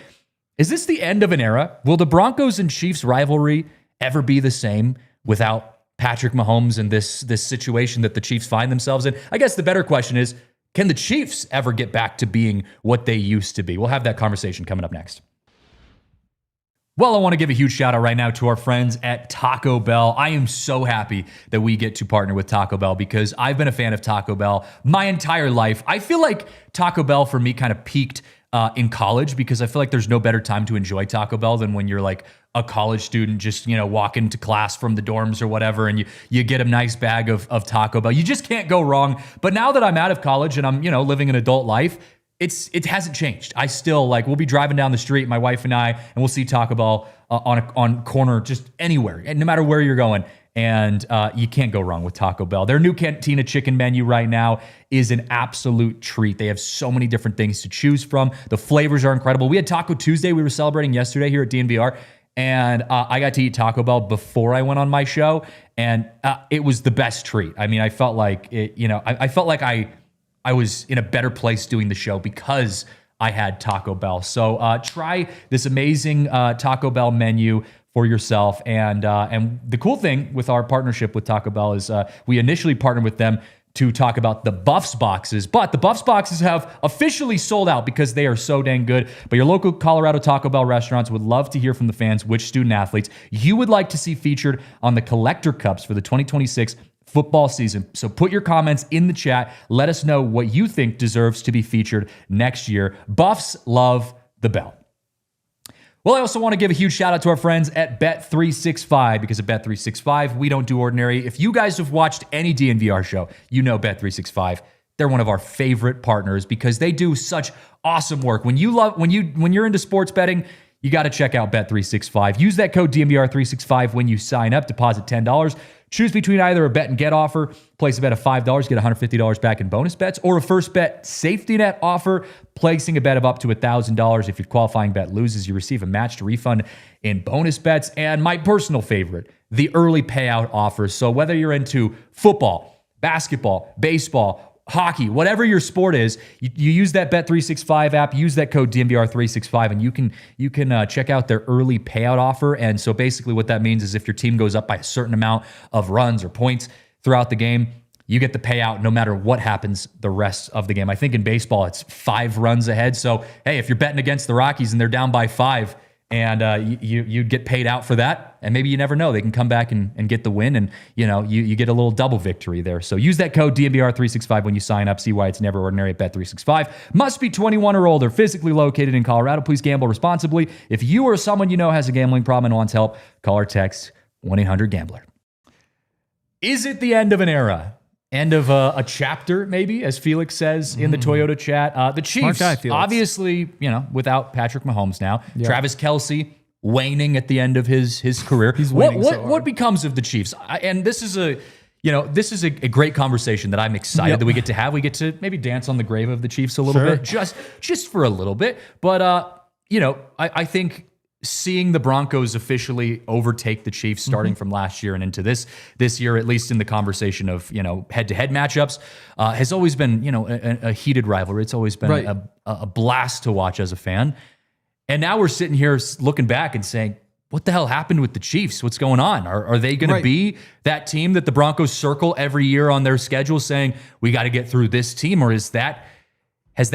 is this the end of an era? Will the Broncos and Chiefs rivalry ever be the same without Patrick Mahomes and this situation that the Chiefs find themselves in? I guess the better question is, can the Chiefs ever get back to being what they used to be? We'll have that conversation coming up next. Well, I want to give a huge shout out right now to our friends at Taco Bell. I am so happy that we get to partner with Taco Bell because I've been a fan of Taco Bell my entire life. I feel like Taco Bell for me kind of peaked in college because I feel like there's no better time to enjoy Taco Bell than when you're like a college student just, walking to class from the dorms or whatever, and you get a nice bag of Taco Bell. You just can't go wrong. But now that I'm out of college and I'm, living an adult life, it hasn't changed. I still we'll be driving down the street, my wife and I, and we'll see Taco Bell on corner just anywhere, and no matter where you're going. And you can't go wrong with Taco Bell. Their new Cantina Chicken menu right now is an absolute treat. They have so many different things to choose from. The flavors are incredible. We had Taco Tuesday we were celebrating yesterday here at DNVR. And I got to eat Taco Bell before I went on my show, and it was the best treat. I mean, I felt like I felt like I was in a better place doing the show because I had Taco Bell. So try this amazing Taco Bell menu for yourself. And the cool thing with our partnership with Taco Bell is we initially partnered with them to talk about the Buffs boxes, but the Buffs boxes have officially sold out because they are so dang good. But your local Colorado Taco Bell restaurants would love to hear from the fans which student athletes you would like to see featured on the collector cups for the 2026 football season. So put your comments in the chat. Let us know what you think deserves to be featured next year. Buffs love the bell. Well, I also want to give a huge shout out to our friends at Bet365 because at Bet365, we don't do ordinary. If you guys have watched any DNVR show, you know Bet365. They're one of our favorite partners because they do such awesome work. When you're into sports betting, you got to check out Bet365. Use that code DNVR365 when you sign up. Deposit $10. Choose between either a bet and get offer, place a bet of $5, get $150 back in bonus bets, or a first bet safety net offer, placing a bet of up to $1,000. If your qualifying bet loses, you receive a matched refund in bonus bets. And my personal favorite, the early payout offer. So whether you're into football, basketball, baseball, hockey, whatever your sport is, you use that Bet365 app, use that code DNVR365, and you can check out their early payout offer. And so basically what that means is if your team goes up by a certain amount of runs or points throughout the game, you get the payout no matter what happens the rest of the game. I think in baseball, it's 5 runs ahead. So, hey, if you're betting against the Rockies and they're down by 5, and you get paid out for that, and maybe you never know, they can come back and get the win, and you get a little double victory there. So use that code DNVR365 when you sign up. See why it's never ordinary at Bet365. Must be 21 or older, physically located in Colorado. Please gamble responsibly. If you or someone you know has a gambling problem and wants help, call or text 1-800-GAMBLER. Is it the end of an era? End of a chapter, maybe, as Felix says in the Toyota chat. The Chiefs, guy, Felix. obviously, without Patrick Mahomes now. Yep. Travis Kelce waning at the end of his career. He's waning what becomes of the Chiefs? And this is a great conversation that I'm excited that we get to have. We get to maybe dance on the grave of the Chiefs a little bit, just for a little bit. But I think seeing the Broncos officially overtake the Chiefs starting from last year and into this year, at least in the conversation of head-to-head matchups, has always been a heated rivalry. It's always been a blast to watch as a fan. And now we're sitting here looking back and saying, what the hell happened with the Chiefs? What's going on? Are they going to be that team that the Broncos circle every year on their schedule saying, we got to get through this team? Or has that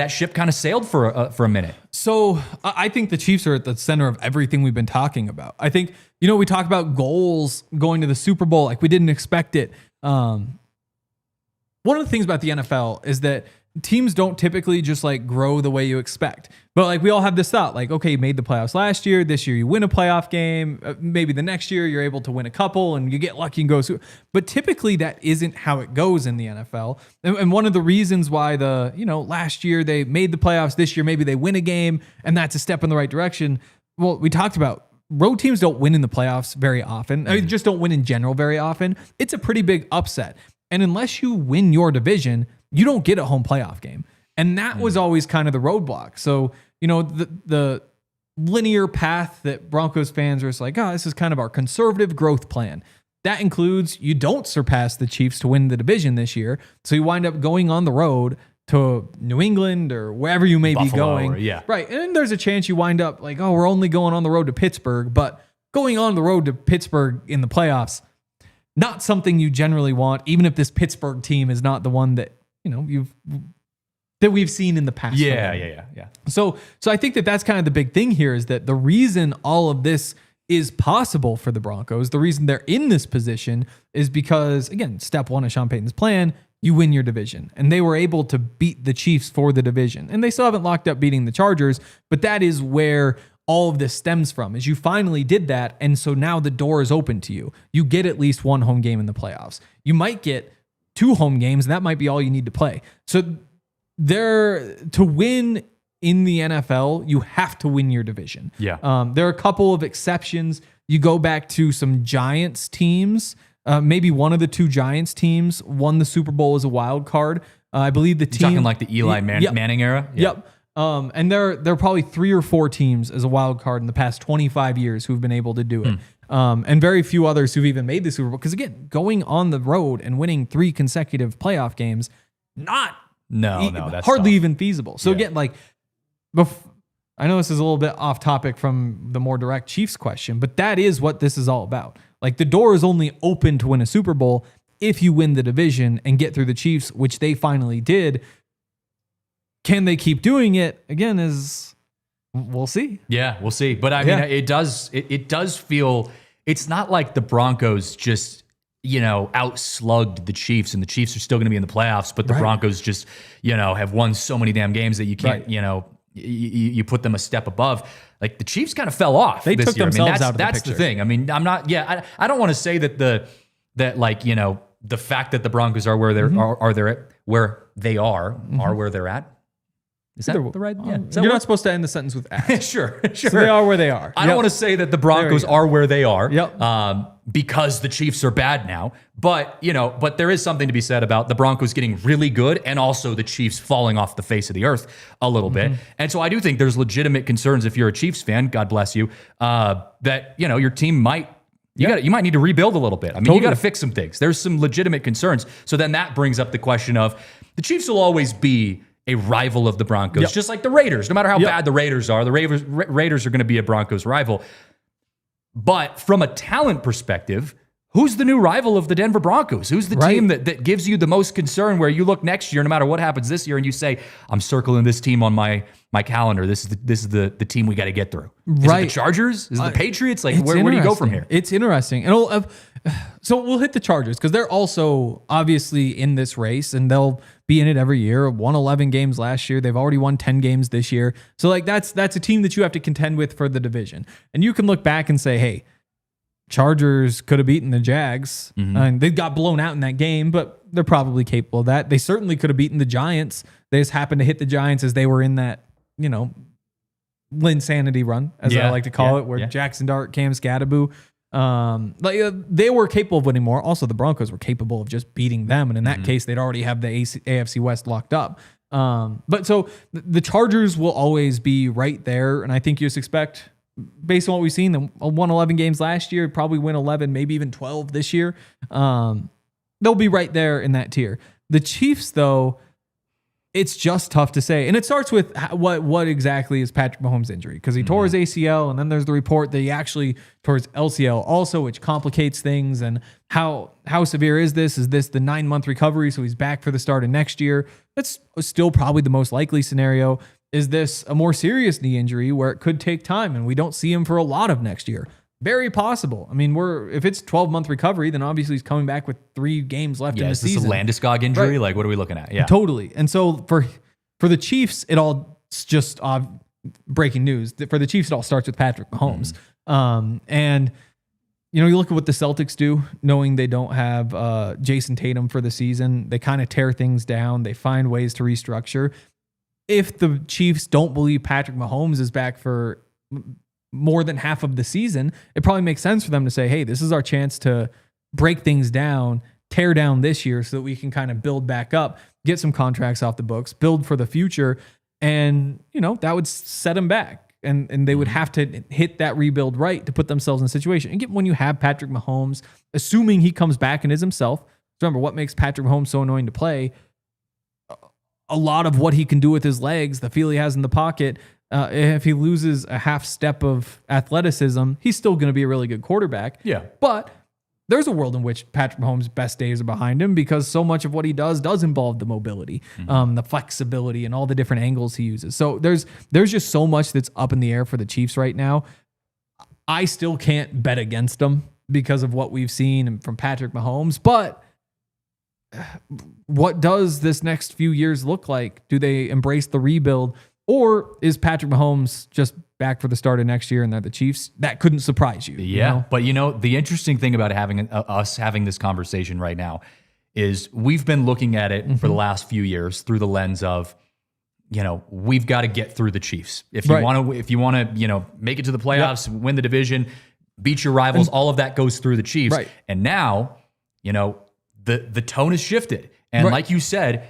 ship kind of sailed for a minute? So I think the Chiefs are at the center of everything we've been talking about. I think, we talk about goals going to the Super Bowl like we didn't expect it. One of the things about the NFL is that teams don't typically just grow the way you expect. But we all have this thought, okay, you made the playoffs last year. This year you win a playoff game. Maybe the next year you're able to win a couple and you get lucky and go. But typically that isn't how it goes in the NFL. And one of the reasons why last year they made the playoffs, this year maybe they win a game and that's a step in the right direction. Well, we talked about road teams don't win in the playoffs very often. I mean, just don't win in general very often. It's a pretty big upset. And unless you win your division, you don't get a home playoff game. And that was always kind of the roadblock. So, the linear path that Broncos fans are just this is kind of our conservative growth plan. That includes you don't surpass the Chiefs to win the division this year. So you wind up going on the road to New England or wherever you may be going. Right. And there's a chance you wind up we're only going on the road to Pittsburgh. But going on the road to Pittsburgh in the playoffs, not something you generally want, even if this Pittsburgh team is not the one that we've seen in the past. Yeah. So I think that's kind of the big thing here is that the reason all of this is possible for the Broncos, the reason they're in this position is because, again, step one of Sean Payton's plan, you win your division. And they were able to beat the Chiefs for the division. And they still haven't locked up beating the Chargers, but that is where all of this stems from, is you finally did that. And so now the door is open to you. You get at least one home game in the playoffs. You might get 2 home games, and that might be all you need to play. So to win in the NFL, you have to win your division. Yeah. There are a couple of exceptions. You go back to some Giants teams. Maybe one of the 2 Giants teams won the Super Bowl as a wild card. I believe the team... You're talking the Eli Manning era? Yeah. Yep. And there are probably 3 or 4 teams as a wild card in the past 25 years who've been able to do it. And very few others who've even made the Super Bowl. Because again, going on the road and winning 3 consecutive playoff games, that's hardly even feasible. So again, I know this is a little bit off topic from the more direct Chiefs question, but that is what this is all about. The door is only open to win a Super Bowl if you win the division and get through the Chiefs, which they finally did. Can they keep doing it? Again, we'll see. Yeah, we'll see. But I mean, it does feel, it's not like the Broncos just, outslugged the Chiefs and the Chiefs are still going to be in the playoffs, but the Broncos just, have won so many damn games that you can't, you put them a step above. The Chiefs kind of fell off. They took themselves out of the picture. That's the thing. I mean, I don't want to say that the fact that the Broncos are where they're where they're at. Is that the right? Yeah. You're not supposed to end the sentence with at. Sure. So they are where they are. I don't want to say that the Broncos are where they are. Yep. Because the Chiefs are bad now. But there is something to be said about the Broncos getting really good and also the Chiefs falling off the face of the earth a little bit. And so I do think there's legitimate concerns if you're a Chiefs fan, God bless you, that your team might you might need to rebuild a little bit. I mean, you got to fix some things. There's some legitimate concerns. So then that brings up the question of the Chiefs will always be a rival of the Broncos, just like the Raiders. No matter how bad the Raiders are, the Raiders are going to be a Broncos rival. But from a talent perspective, who's the new rival of the Denver Broncos? Who's the team that gives you the most concern where you look next year, no matter what happens this year, and you say, I'm circling this team on my calendar. This is the team we got to get through. Is it the Chargers? Is it the Patriots? Where do you go from here? It's interesting. And so we'll hit the Chargers because they're also obviously in this race and they'll be in it every year. Won 11 games last year. They've already won 10 games this year. So that's a team that you have to contend with for the division. And you can look back and say, hey, Chargers could have beaten the Jags and they got blown out in that game, but they're probably capable of that. They certainly could have beaten the Giants. They just happened to hit the Giants as they were in that, Linsanity run, as I like to call it, where Jackson Dart, Cam Scadaboo, they were capable of winning more. Also, the Broncos were capable of just beating them, and in that case, they'd already have the AFC West locked up. But so the Chargers will always be right there, and I think you just expect, based on what we've seen, them won 11 games last year, probably win 11, maybe even 12 this year. They'll be right there in that tier. The Chiefs, though, it's just tough to say. And it starts with what exactly is Patrick Mahomes' injury, because he tore his ACL, and then there's the report that he actually tore his LCL also, which complicates things. And how severe is this? Is this the 9-month recovery, so he's back for the start of next year? That's still probably the most likely scenario. Is this a more serious knee injury where it could take time and we don't see him for a lot of next year? Very possible. I mean, if it's 12-month recovery, then obviously he's coming back with 3 games left in the season. Is this a Landeskog injury? Right. Like, what are we looking at? Yeah, totally. And so for the Chiefs, it's just breaking news. For the Chiefs, it all starts with Patrick Mahomes. And you look at what the Celtics do, knowing they don't have Jason Tatum for the season. They kind of tear things down. They find ways to restructure. If the Chiefs don't believe Patrick Mahomes is back for more than half of the season, it probably makes sense for them to say, hey, this is our chance to break things down, tear down this year so that we can kind of build back up, get some contracts off the books, build for the future. And, that would set them back. And they would have to hit that rebuild right to put themselves in a situation. And when you have Patrick Mahomes, assuming he comes back and is himself, remember what makes Patrick Mahomes so annoying to play? A lot of what he can do with his legs, the feel he has in the pocket, if he loses a half step of athleticism, he's still going to be a really good quarterback. Yeah. But there's a world in which Patrick Mahomes' best days are behind him because so much of what he does involve the mobility, the flexibility, and all the different angles he uses. So there's just so much that's up in the air for the Chiefs right now. I still can't bet against them because of what we've seen from Patrick Mahomes, but what does this next few years look like? Do they embrace the rebuild, or is Patrick Mahomes just back for the start of next year and they're the Chiefs? That couldn't surprise you. Yeah, but the interesting thing about us having this conversation right now is we've been looking at it for the last few years through the lens of, we've got to get through the Chiefs. If you want to, make it to the playoffs, win the division, beat your rivals, all of that goes through the Chiefs. Right. And now, the tone has shifted. And like you said,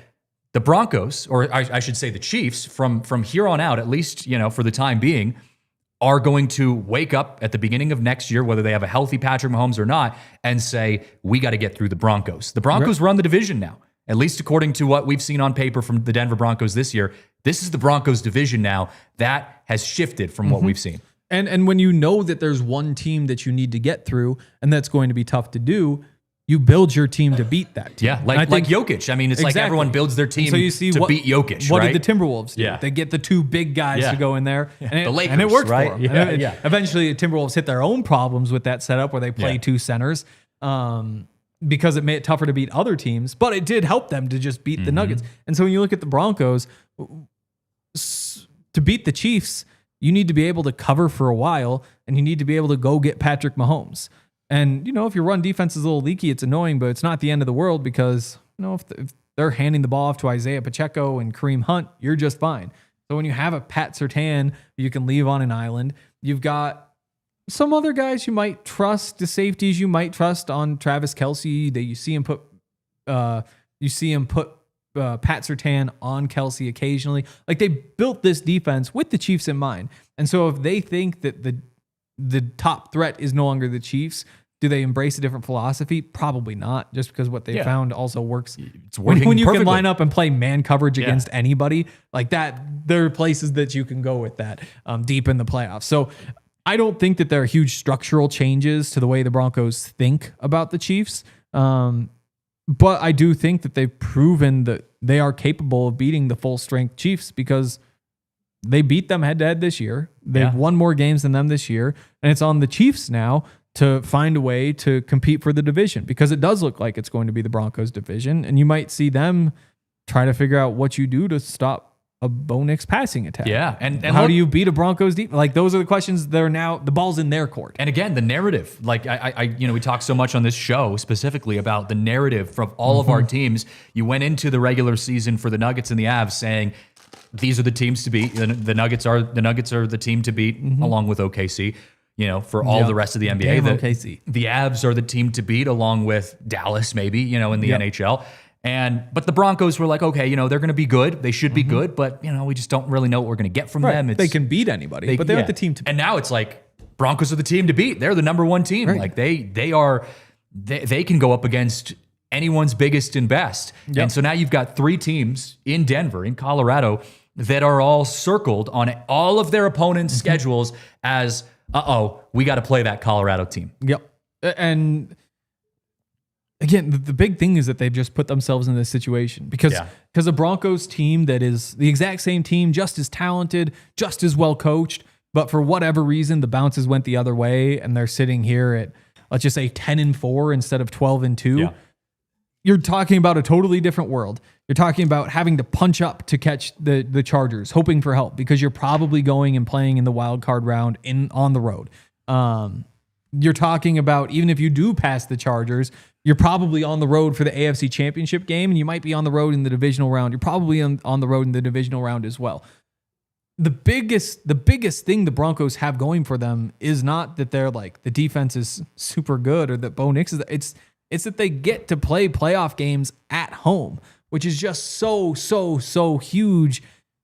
the Broncos, or I should say the Chiefs, from here on out, at least, for the time being, are going to wake up at the beginning of next year, whether they have a healthy Patrick Mahomes or not, and say, we got to get through the Broncos. The Broncos run the division now, at least according to what we've seen on paper from the Denver Broncos this year. This is the Broncos division now. That has shifted from what we've seen. And when you know that there's one team that you need to get through, and that's going to be tough to do, you build your team to beat that team. Yeah, like Jokic. I mean, it's like everyone builds their team to beat Jokic, What right? did the Timberwolves do? Yeah. They get the 2 big guys to go in there. And the Lakers, and it worked right? for them. Eventually, the Timberwolves hit their own problems with that setup where they play 2 centers because it made it tougher to beat other teams, but it did help them to just beat the Nuggets. And so when you look at the Broncos, to beat the Chiefs, you need to be able to cover for a while, and you need to be able to go get Patrick Mahomes. And, if your run defense is a little leaky, it's annoying, but it's not the end of the world because, if they're handing the ball off to Isaiah Pacheco and Kareem Hunt, you're just fine. So when you have a Pat Surtain you can leave on an island, you've got some other guys you might trust, the safeties you might trust on Travis Kelce, that you see him put Pat Surtain on Kelce occasionally. Like, they built this defense with the Chiefs in mind. And so if they think that the top threat is no longer the Chiefs, do they embrace a different philosophy? Probably not, just because what they found also works. It's working when you perfectly. can line up and play man coverage against anybody like that, there are places that you can go with that deep in the playoffs. So I don't think that there are huge structural changes to the way the Broncos think about the Chiefs. But I do think that they've proven that they are capable of beating the full strength Chiefs because they beat them head to head this year. They've won more games than them this year. And it's on the Chiefs now to find a way to compete for the division because it does look like it's going to be the Broncos division. And you might see them try to figure out what you do to stop a Bo Nix passing attack? Yeah. And how look, do you beat a Broncos deep? Like, those are the questions that are now, the ball's in their court. And again, the narrative, like we talk so much on this show specifically about the narrative from all of our teams. You went into the regular season for the Nuggets and the Avs saying, these are the teams to beat. The Nuggets are the team to beat, along with OKC. For all the rest of the NBA, OKC. The Avs are the team to beat, along with Dallas, maybe, in the NHL. But the Broncos were like, okay, they're going to be good. They should be good, but we just don't really know what we're going to get from them. They can beat anybody, but they're the team to beat. And now it's like Broncos are the team to beat. They're the number one team. Right. Like they can go up against anyone's biggest and best. Yep. And so now you've got 3 teams in Denver, in Colorado, that are all circled on all of their opponents' schedules as, we got to play that Colorado team. Yep. And again, the big thing is that they've just put themselves in this situation because a Broncos team that is the exact same team, just as talented, just as well coached, but for whatever reason, the bounces went the other way and they're sitting here at, let's just say 10-4 instead of 12-2. Yeah. You're talking about a totally different world. You're talking about having to punch up to catch the Chargers, hoping for help because you're probably going and playing in the wild card round on the road. You're talking about, even if you do pass the Chargers, you're probably on the road for the AFC Championship game, and you might be on the road in the divisional round. You're probably on the road in the divisional round as well. The biggest thing the Broncos have going for them is not that they're like the defense is super good or that Bo Nix is. It's that they get to play playoff games at home, which is just so huge.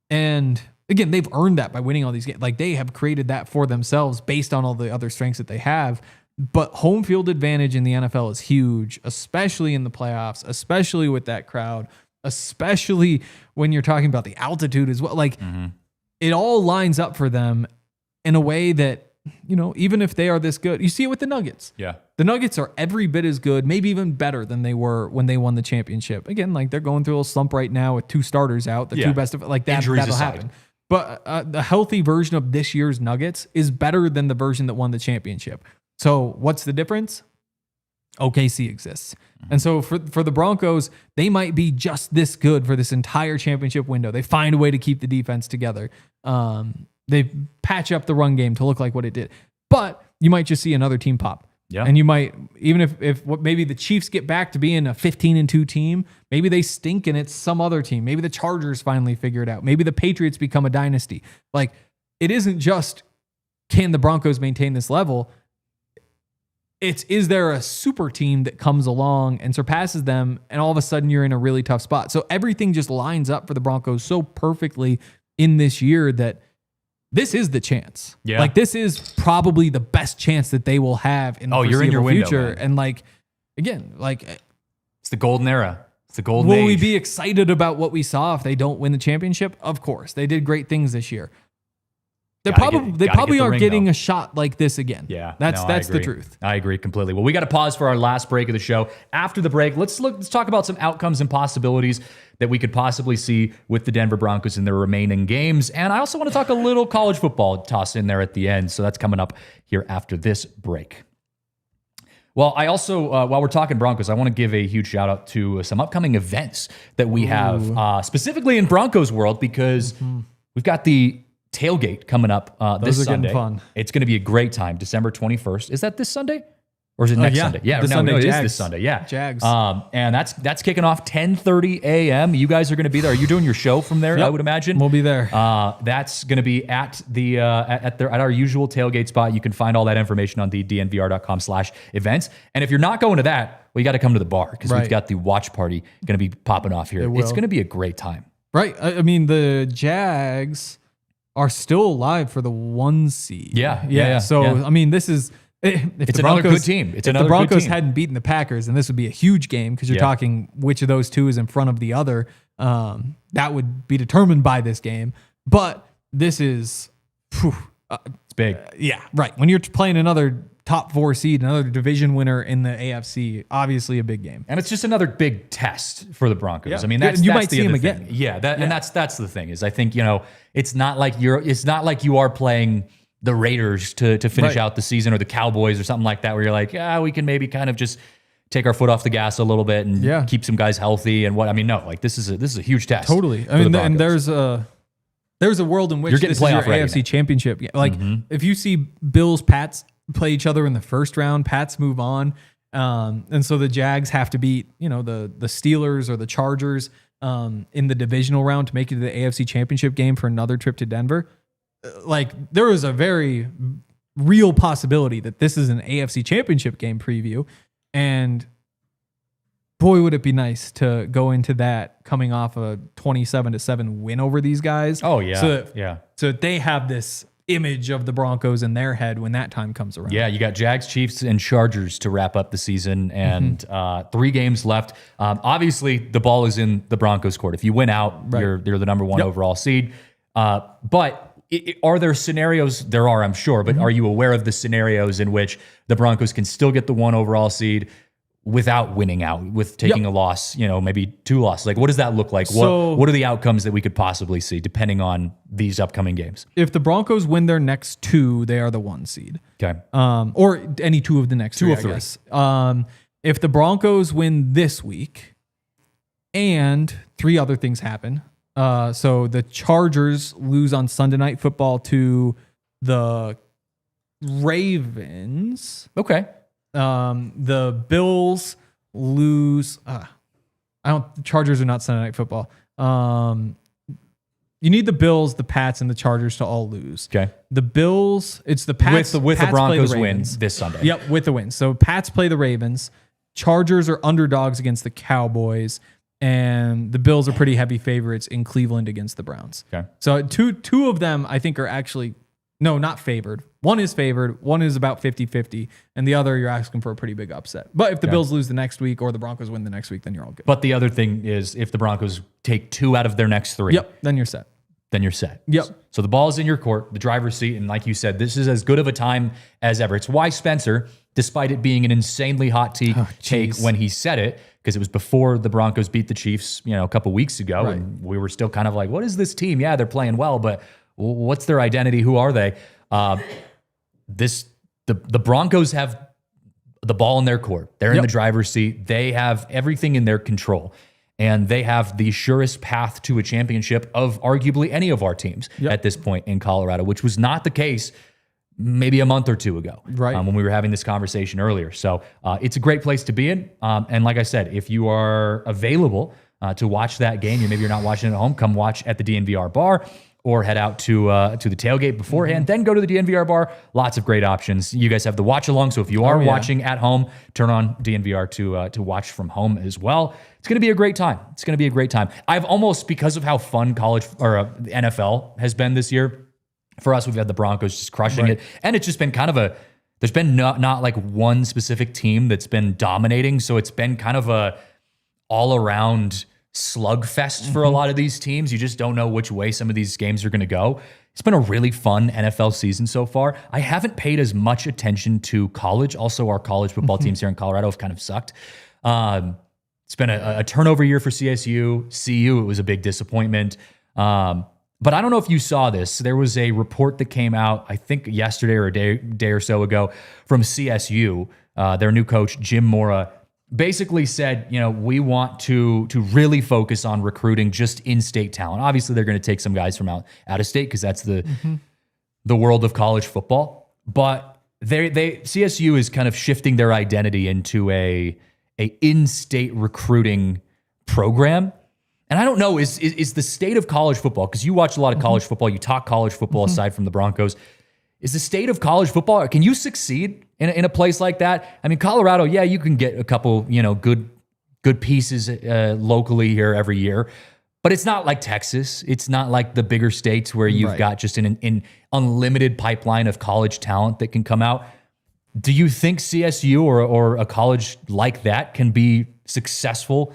And again, they've earned that by winning all these games. Like, they have created that for themselves based on all the other strengths that they have. But home field advantage in the NFL is huge, especially in the playoffs, especially with that crowd, especially when you're talking about the altitude as well. Like, it all lines up for them in a way that, even if they are this good, you see it with the Nuggets. Yeah. The Nuggets are every bit as good, maybe even better than they were when they won the championship. Again, like, they're going through a slump right now with 2 starters out, the 2 best of like that. Injuries that'll aside. happen. But the healthy version of this year's Nuggets is better than the version that won the championship. So what's the difference? OKC exists. And so for the Broncos, they might be just this good for this entire championship window. They find a way to keep the defense together. They patch up the run game to look like what it did. But you might just see another team pop. Yeah. And you might, even if maybe the Chiefs get back to being a 15-2 team, maybe they stink and it's some other team. Maybe the Chargers finally figure it out. Maybe the Patriots become a dynasty. Like, it isn't just, can the Broncos maintain this level? Is there a super team that comes along and surpasses them, and all of a sudden you're in a really tough spot? So everything just lines up for the Broncos so perfectly in this year that this is the chance. Yeah. Like, this is probably the best chance that they will have in the foreseeable future. Man. And like, again, like, it's the golden era. It's the golden age. Will we be excited about what we saw if they don't win the championship? Of course. They did great things this year. They probably aren't getting a shot like this again. Yeah, that's the truth. I agree completely. Well, we got to pause for our last break of the show. After the break, let's talk about some outcomes and possibilities that we could possibly see with the Denver Broncos in their remaining games. And I also want to talk a little college football toss in there at the end. So that's coming up here after this break. Well, I also, while we're talking Broncos, I want to give a huge shout out to some upcoming events that we have, specifically in Broncos world, because we've got the tailgate coming up this Sunday. Fun. It's going to be a great time. December 21st. Is that this Sunday? Or is it next Sunday? Yeah, it is this Sunday. Yeah. Jags. And that's kicking off 10:30 a.m. You guys are going to be there. Are you doing your show from there? Yep. I would imagine. We'll be there. That's going to be at the at our usual tailgate spot. You can find all that information on the dnvr.com/events. And if you're not going to that, well, you got to come to the bar because we've got the watch party going to be popping off here. It's going to be a great time. Right. I mean, the Jags are still alive for the 1 seed. Yeah. So, I mean, this is... It's another good team. If the Broncos hadn't beaten the Packers, and this would be a huge game because you're talking which of those two is in front of the other, that would be determined by this game. But this is... it's big. Yeah, right. When you're playing another top 4 seed, another division winner in the AFC, obviously a big game. And it's just another big test for the Broncos. Yeah. I mean, you might see him again. Yeah, and that's the thing is I think, it's not like you are playing the Raiders to finish out the season or the Cowboys or something like that, where you're like, we can maybe kind of just take our foot off the gas a little bit and keep some guys healthy and what. I mean, no, like this is a huge test. Totally. I mean, and there's there's a world in which You're getting this is your playoff ready AFC now. championship. Like if you see Bills, Pats play each other in the first round, Pats move on. And so the Jags have to beat, the Steelers or the Chargers in the divisional round to make it to the AFC championship game for another trip to Denver. Like there is a very real possibility that this is an AFC championship game preview. And boy, would it be nice to go into that coming off a 27-7 win over these guys. Oh yeah. So that they have this image of the Broncos in their head when that time comes around. Yeah, you got Jags, Chiefs, and Chargers to wrap up the season, and 3 games left. Obviously, the ball is in the Broncos' court. If you win out, you're the number 1 overall seed. But are there scenarios? There are, I'm sure. But are you aware of the scenarios in which the Broncos can still get the 1 overall seed without winning out, with taking a loss, maybe 2 losses? Like, what does that look like? What are the outcomes that we could possibly see depending on these upcoming games? If the Broncos win their next 2, they are the 1 seed. Okay. Or any 2 of the next 2 3, of 3. I guess. If the Broncos win this week and 3 other things happen, so the Chargers lose on Sunday Night Football to the Ravens. Okay. The Bills lose. The Chargers are not Sunday Night Football. You need the Bills, the Pats, and the Chargers to all lose. Okay. The Bills, it's the Pats. With Pats the Broncos play the win Ravens. this Sunday. Yep, with the win. So Pats play the Ravens. Chargers are underdogs against the Cowboys. And the Bills are pretty heavy favorites in Cleveland against the Browns. Okay. So two of them, I think, are actually, no, not favored. One is favored. One is about 50-50. And the other, you're asking for a pretty big upset. But if the Bills lose the next week or the Broncos win the next week, then you're all good. But the other thing is if the Broncos take 2 out of their next 3. Yep, then you're set. Then you're set. Yep. So the ball's in your court, the driver's seat. And like you said, this is as good of a time as ever. It's why Spencer, despite it being an insanely hot take when he said it, because it was before the Broncos beat the Chiefs, a couple weeks ago. Right. And we were still kind of like, what is this team? Yeah, they're playing well, but what's their identity? Who are they? The Broncos have the ball in their court. They're in the driver's seat. They have everything in their control. And they have the surest path to a championship of arguably any of our teams at this point in Colorado, which was not the case maybe a month or 2 ago, right? When we were having this conversation earlier. So it's a great place to be in. And like I said, if you are available to watch that game, maybe you're not watching it at home, come watch at the DNVR bar or head out to the tailgate beforehand, then go to the DNVR bar. Lots of great options. You guys have the watch along. So if you are watching at home, turn on DNVR to watch from home as well. It's going to be a great time. It's going to be a great time. I've almost, because of how fun college or NFL has been this year, for us, we've had the Broncos just crushing it. And it's just been kind of there's been not like one specific team that's been dominating. So it's been kind of a all around slugfest for a lot of these teams. You just don't know which way some of these games are going to go. It's been a really fun NFL season so far. I haven't paid as much attention to college. Also, our college football teams here in Colorado have kind of sucked. It's been a turnover year for CSU. CU, it was a big disappointment. But I don't know if you saw this. There was a report that came out, I think yesterday or a day or so ago, from CSU. Their new coach, Jim Mora, basically said, we want to really focus on recruiting just in-state talent. Obviously, they're going to take some guys from out of state because that's the world of college football. But CSU is kind of shifting their identity into a in-state recruiting program. And I don't know, is the state of college football, because you watch a lot of college football, you talk college football aside from the Broncos, is the state of college football, can you succeed in a place like that? I mean, Colorado, you can get a couple, good pieces locally here every year, but it's not like Texas. It's not like the bigger states where you've got just an unlimited pipeline of college talent that can come out. Do you think CSU or a college like that can be successful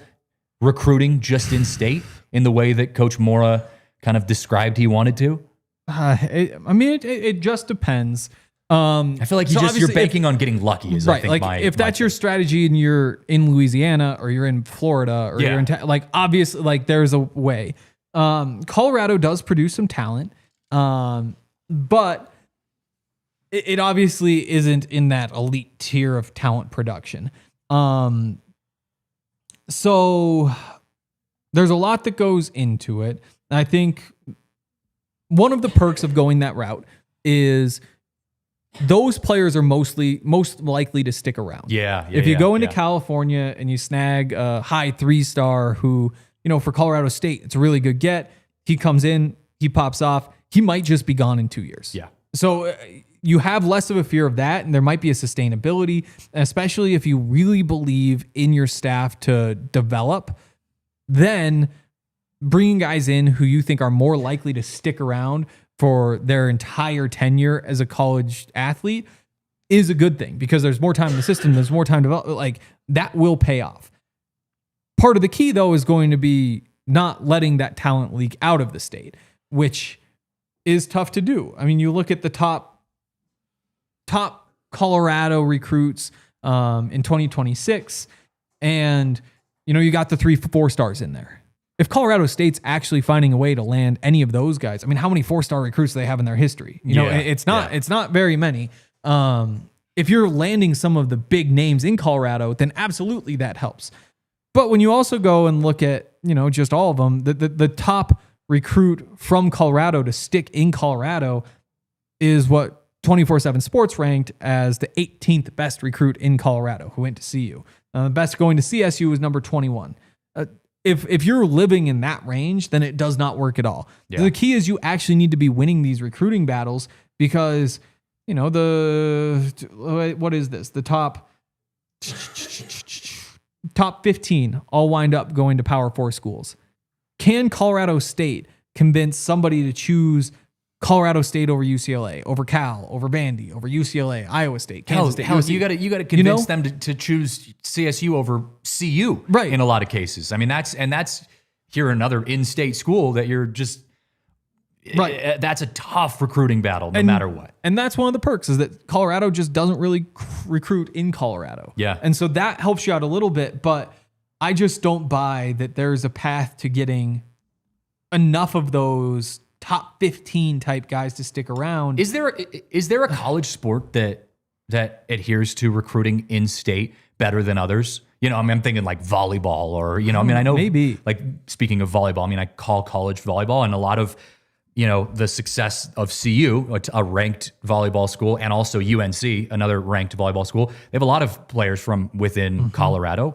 recruiting just in state in the way that Coach Mora kind of described he wanted to? It just depends. I feel like you're banking on getting lucky. I think if that's your strategy and you're in Louisiana or you're in Florida or you're in obviously there's a way. Colorado does produce some talent, but it obviously isn't in that elite tier of talent production. So there's a lot that goes into it. I think one of the perks of going that route is those players are most likely to stick around. If you go into California and you snag a high 3-star who, for Colorado State, it's a really good get. He comes in, he pops off. He might just be gone in 2 years. Yeah. So you have less of a fear of that, and there might be a sustainability, especially if you really believe in your staff to develop. Then bringing guys in who you think are more likely to stick around for their entire tenure as a college athlete is a good thing, because there's more time in the system. There's more time to develop. Like, that will pay off. Part of the key, though, is going to be not letting that talent leak out of the state, which is tough to do. I mean, you look at the top Colorado recruits in 2026, and you got the 3-4 stars in there. If Colorado State's actually finding a way to land any of those guys, I mean, how many 4-star recruits do they have in their history? It's not very many. If you're landing some of the big names in Colorado, then absolutely that helps. But when you also go and look at, just all of them, the top recruit from Colorado to stick in Colorado is what 24/7 Sports ranked as the 18th best recruit in Colorado who went to CU. The best going to CSU was number 21. If you're living in that range, then it does not work at all. Yeah. The key is you actually need to be winning these recruiting battles, because, what is this? The top 15 all wind up going to Power 4 schools. Can Colorado State convince somebody to choose Colorado State over UCLA, over Cal, over Vandy, over UCLA, Iowa State, Kansas State? Hell, you got to convince them to choose CSU over CU, right? In a lot of cases. I mean, that's here another in-state school that you're just right. That's a tough recruiting battle, no matter what. And that's one of the perks, is that Colorado just doesn't really recruit in Colorado. Yeah, and so that helps you out a little bit, but I just don't buy that there's a path to getting enough of those top 15 type guys to stick around. Is there a college sport that adheres to recruiting in state better than others? I'm thinking like volleyball, or I know maybe, like, speaking of volleyball, I call college volleyball, and a lot of the success of CU, a ranked volleyball school, and also UNC, another ranked volleyball school. They have a lot of players from within Colorado,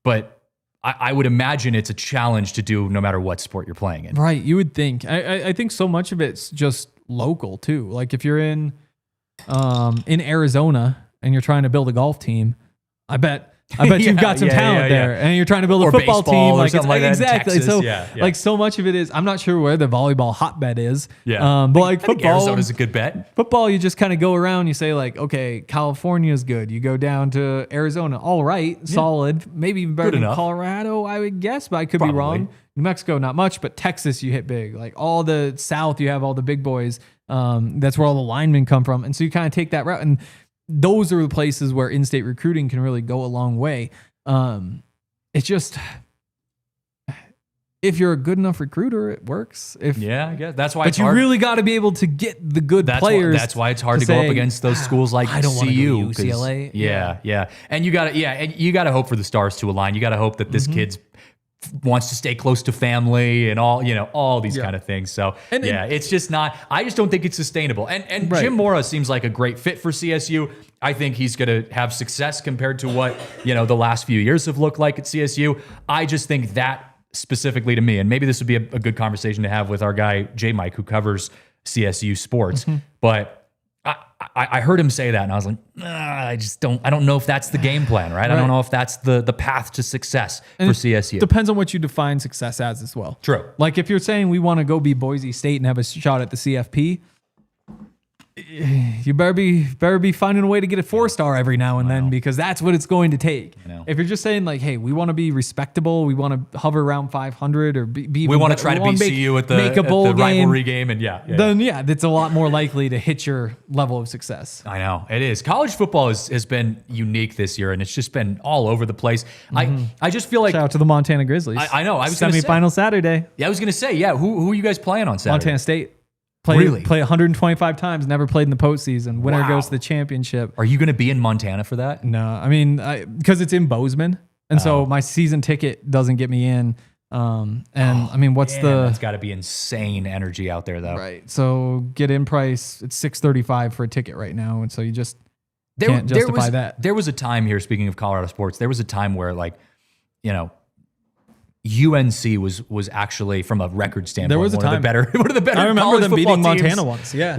but I would imagine it's a challenge to do no matter what sport you're playing in. Right, you would think. I think so much of it's just local too. Like, if you're in Arizona and you're trying to build a golf team, I bet you've got some talent there, and you're trying to build a football team, like something like that. Exactly. Texas, so like, so much of it is, I'm not sure where the volleyball hotbed is. Yeah. But like, I think football, Arizona's a good bet. Football, you just kind of go around. You say like, okay, California's good. You go down to Arizona, all right, solid, maybe even better than Colorado, I would guess, but I could be wrong. New Mexico, not much, but Texas, you hit big. Like, all the South, you have all the big boys. That's where all the linemen come from, and so you kind of take that route, and those are the places where in-state recruiting can really go a long way. It's just, if you're a good enough recruiter, it works. I guess that's why. But you really got to be able to get the good players. That's why it's hard to go up against those schools like I don't want to go to UCLA. Yeah, and you got to hope for the stars to align. You got to hope that this kid's wants to stay close to family and all these kind of things. So it's just not. I just don't think it's sustainable. And Jim Mora seems like a great fit for CSU. I think he's going to have success compared to what the last few years have looked like at CSU. I just think that specifically to me, and maybe this would be a good conversation to have with our guy J Mike, who covers CSU sports, but. I heard him say that, and I was like, I don't know if that's the game plan, right? I don't know if that's the path to success for CSU. Depends on what you define success as well. True. Like, if you're saying we want to go be Boise State and have a shot at the CFP, you better be finding a way to get a 4-star every now and then, because that's what it's going to take. If you're just saying like, hey, we want to be respectable, we want to hover around 500, or we want to try to beat CU at the rivalry game, and then that's a lot more likely to hit your level of success. I know it is. College football has been unique this year, and it's just been all over the place. I just feel like, shout out to the Montana Grizzlies. I know. I was semifinal Saturday. Yeah, I was gonna say, who are you guys playing on Saturday? Montana State. Play 125 times, never played in the postseason. Winner goes to the championship. Are you going to be in Montana for that? No, I mean, because it's in Bozeman, and so my season ticket doesn't get me in. I mean, what's that's got to be insane energy out there, though. right? So get in price. It's $635 for a ticket right now, and so you just can't justify that. There was a time here. Speaking of Colorado sports, there was a time where UNC was actually, from a record standpoint, there was one of the better. I remember them beating Montana teams. once. Yeah.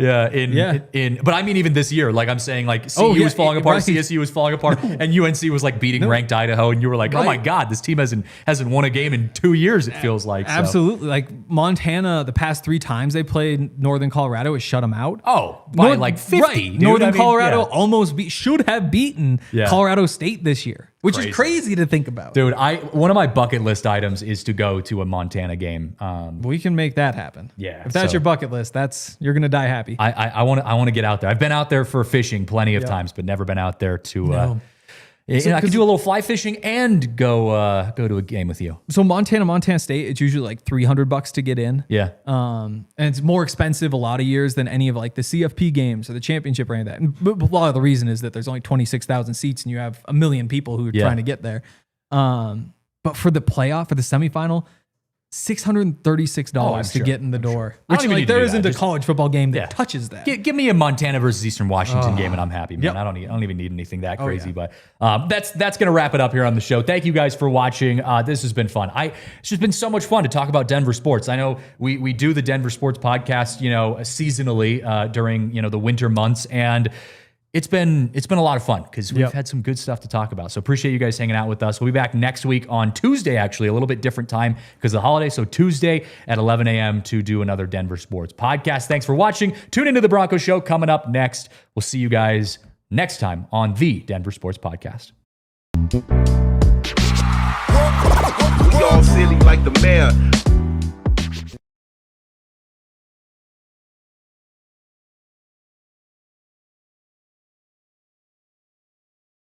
But I mean, even this year, like I'm saying, like CU was falling apart, CSU was falling apart, and UNC was like beating ranked Idaho, and you were like, oh my God, this team hasn't won a game in 2 years. It feels like absolutely. Like Montana, the past 3 times they played Northern Colorado, it shut them out. Oh, by like 50. Right. Dude. Northern Colorado almost should have beaten Colorado State this year, which is crazy to think about. Dude, one of my bucket list items is to go to a Montana game. We can make that happen. Yeah. If that's your bucket list, you're gonna die happy. I want to get out there. I've been out there for fishing plenty of times, but never been out there to. I could do a little fly fishing and go to a game with you. So Montana State, it's usually like $300 to get in. Yeah. And it's more expensive a lot of years than any of like the CFP games or the championship or any of that. And a lot of the reason is that there's only 26,000 seats and you have 1 million people who are trying to get there. But for the playoff, for the semifinal, $636 to get in the door. Which like there isn't a college football game that touches that. Give me a Montana versus Eastern Washington game and I'm happy, man. I don't even need anything that crazy. But that's gonna wrap it up here on the show. Thank you guys for watching. This has been fun. It's just been so much fun to talk about Denver sports. I know we do the Denver Sports Podcast, seasonally during the winter months, and it's been a lot of fun because we've had some good stuff to talk about. So appreciate you guys hanging out with us. We'll be back next week on Tuesday, actually, a little bit different time because of the holiday. So Tuesday at 11 a.m. to do another Denver Sports Podcast. Thanks for watching. Tune into the Broncos Show coming up next. We'll see you guys next time on the Denver Sports Podcast. We all silly like the mayor.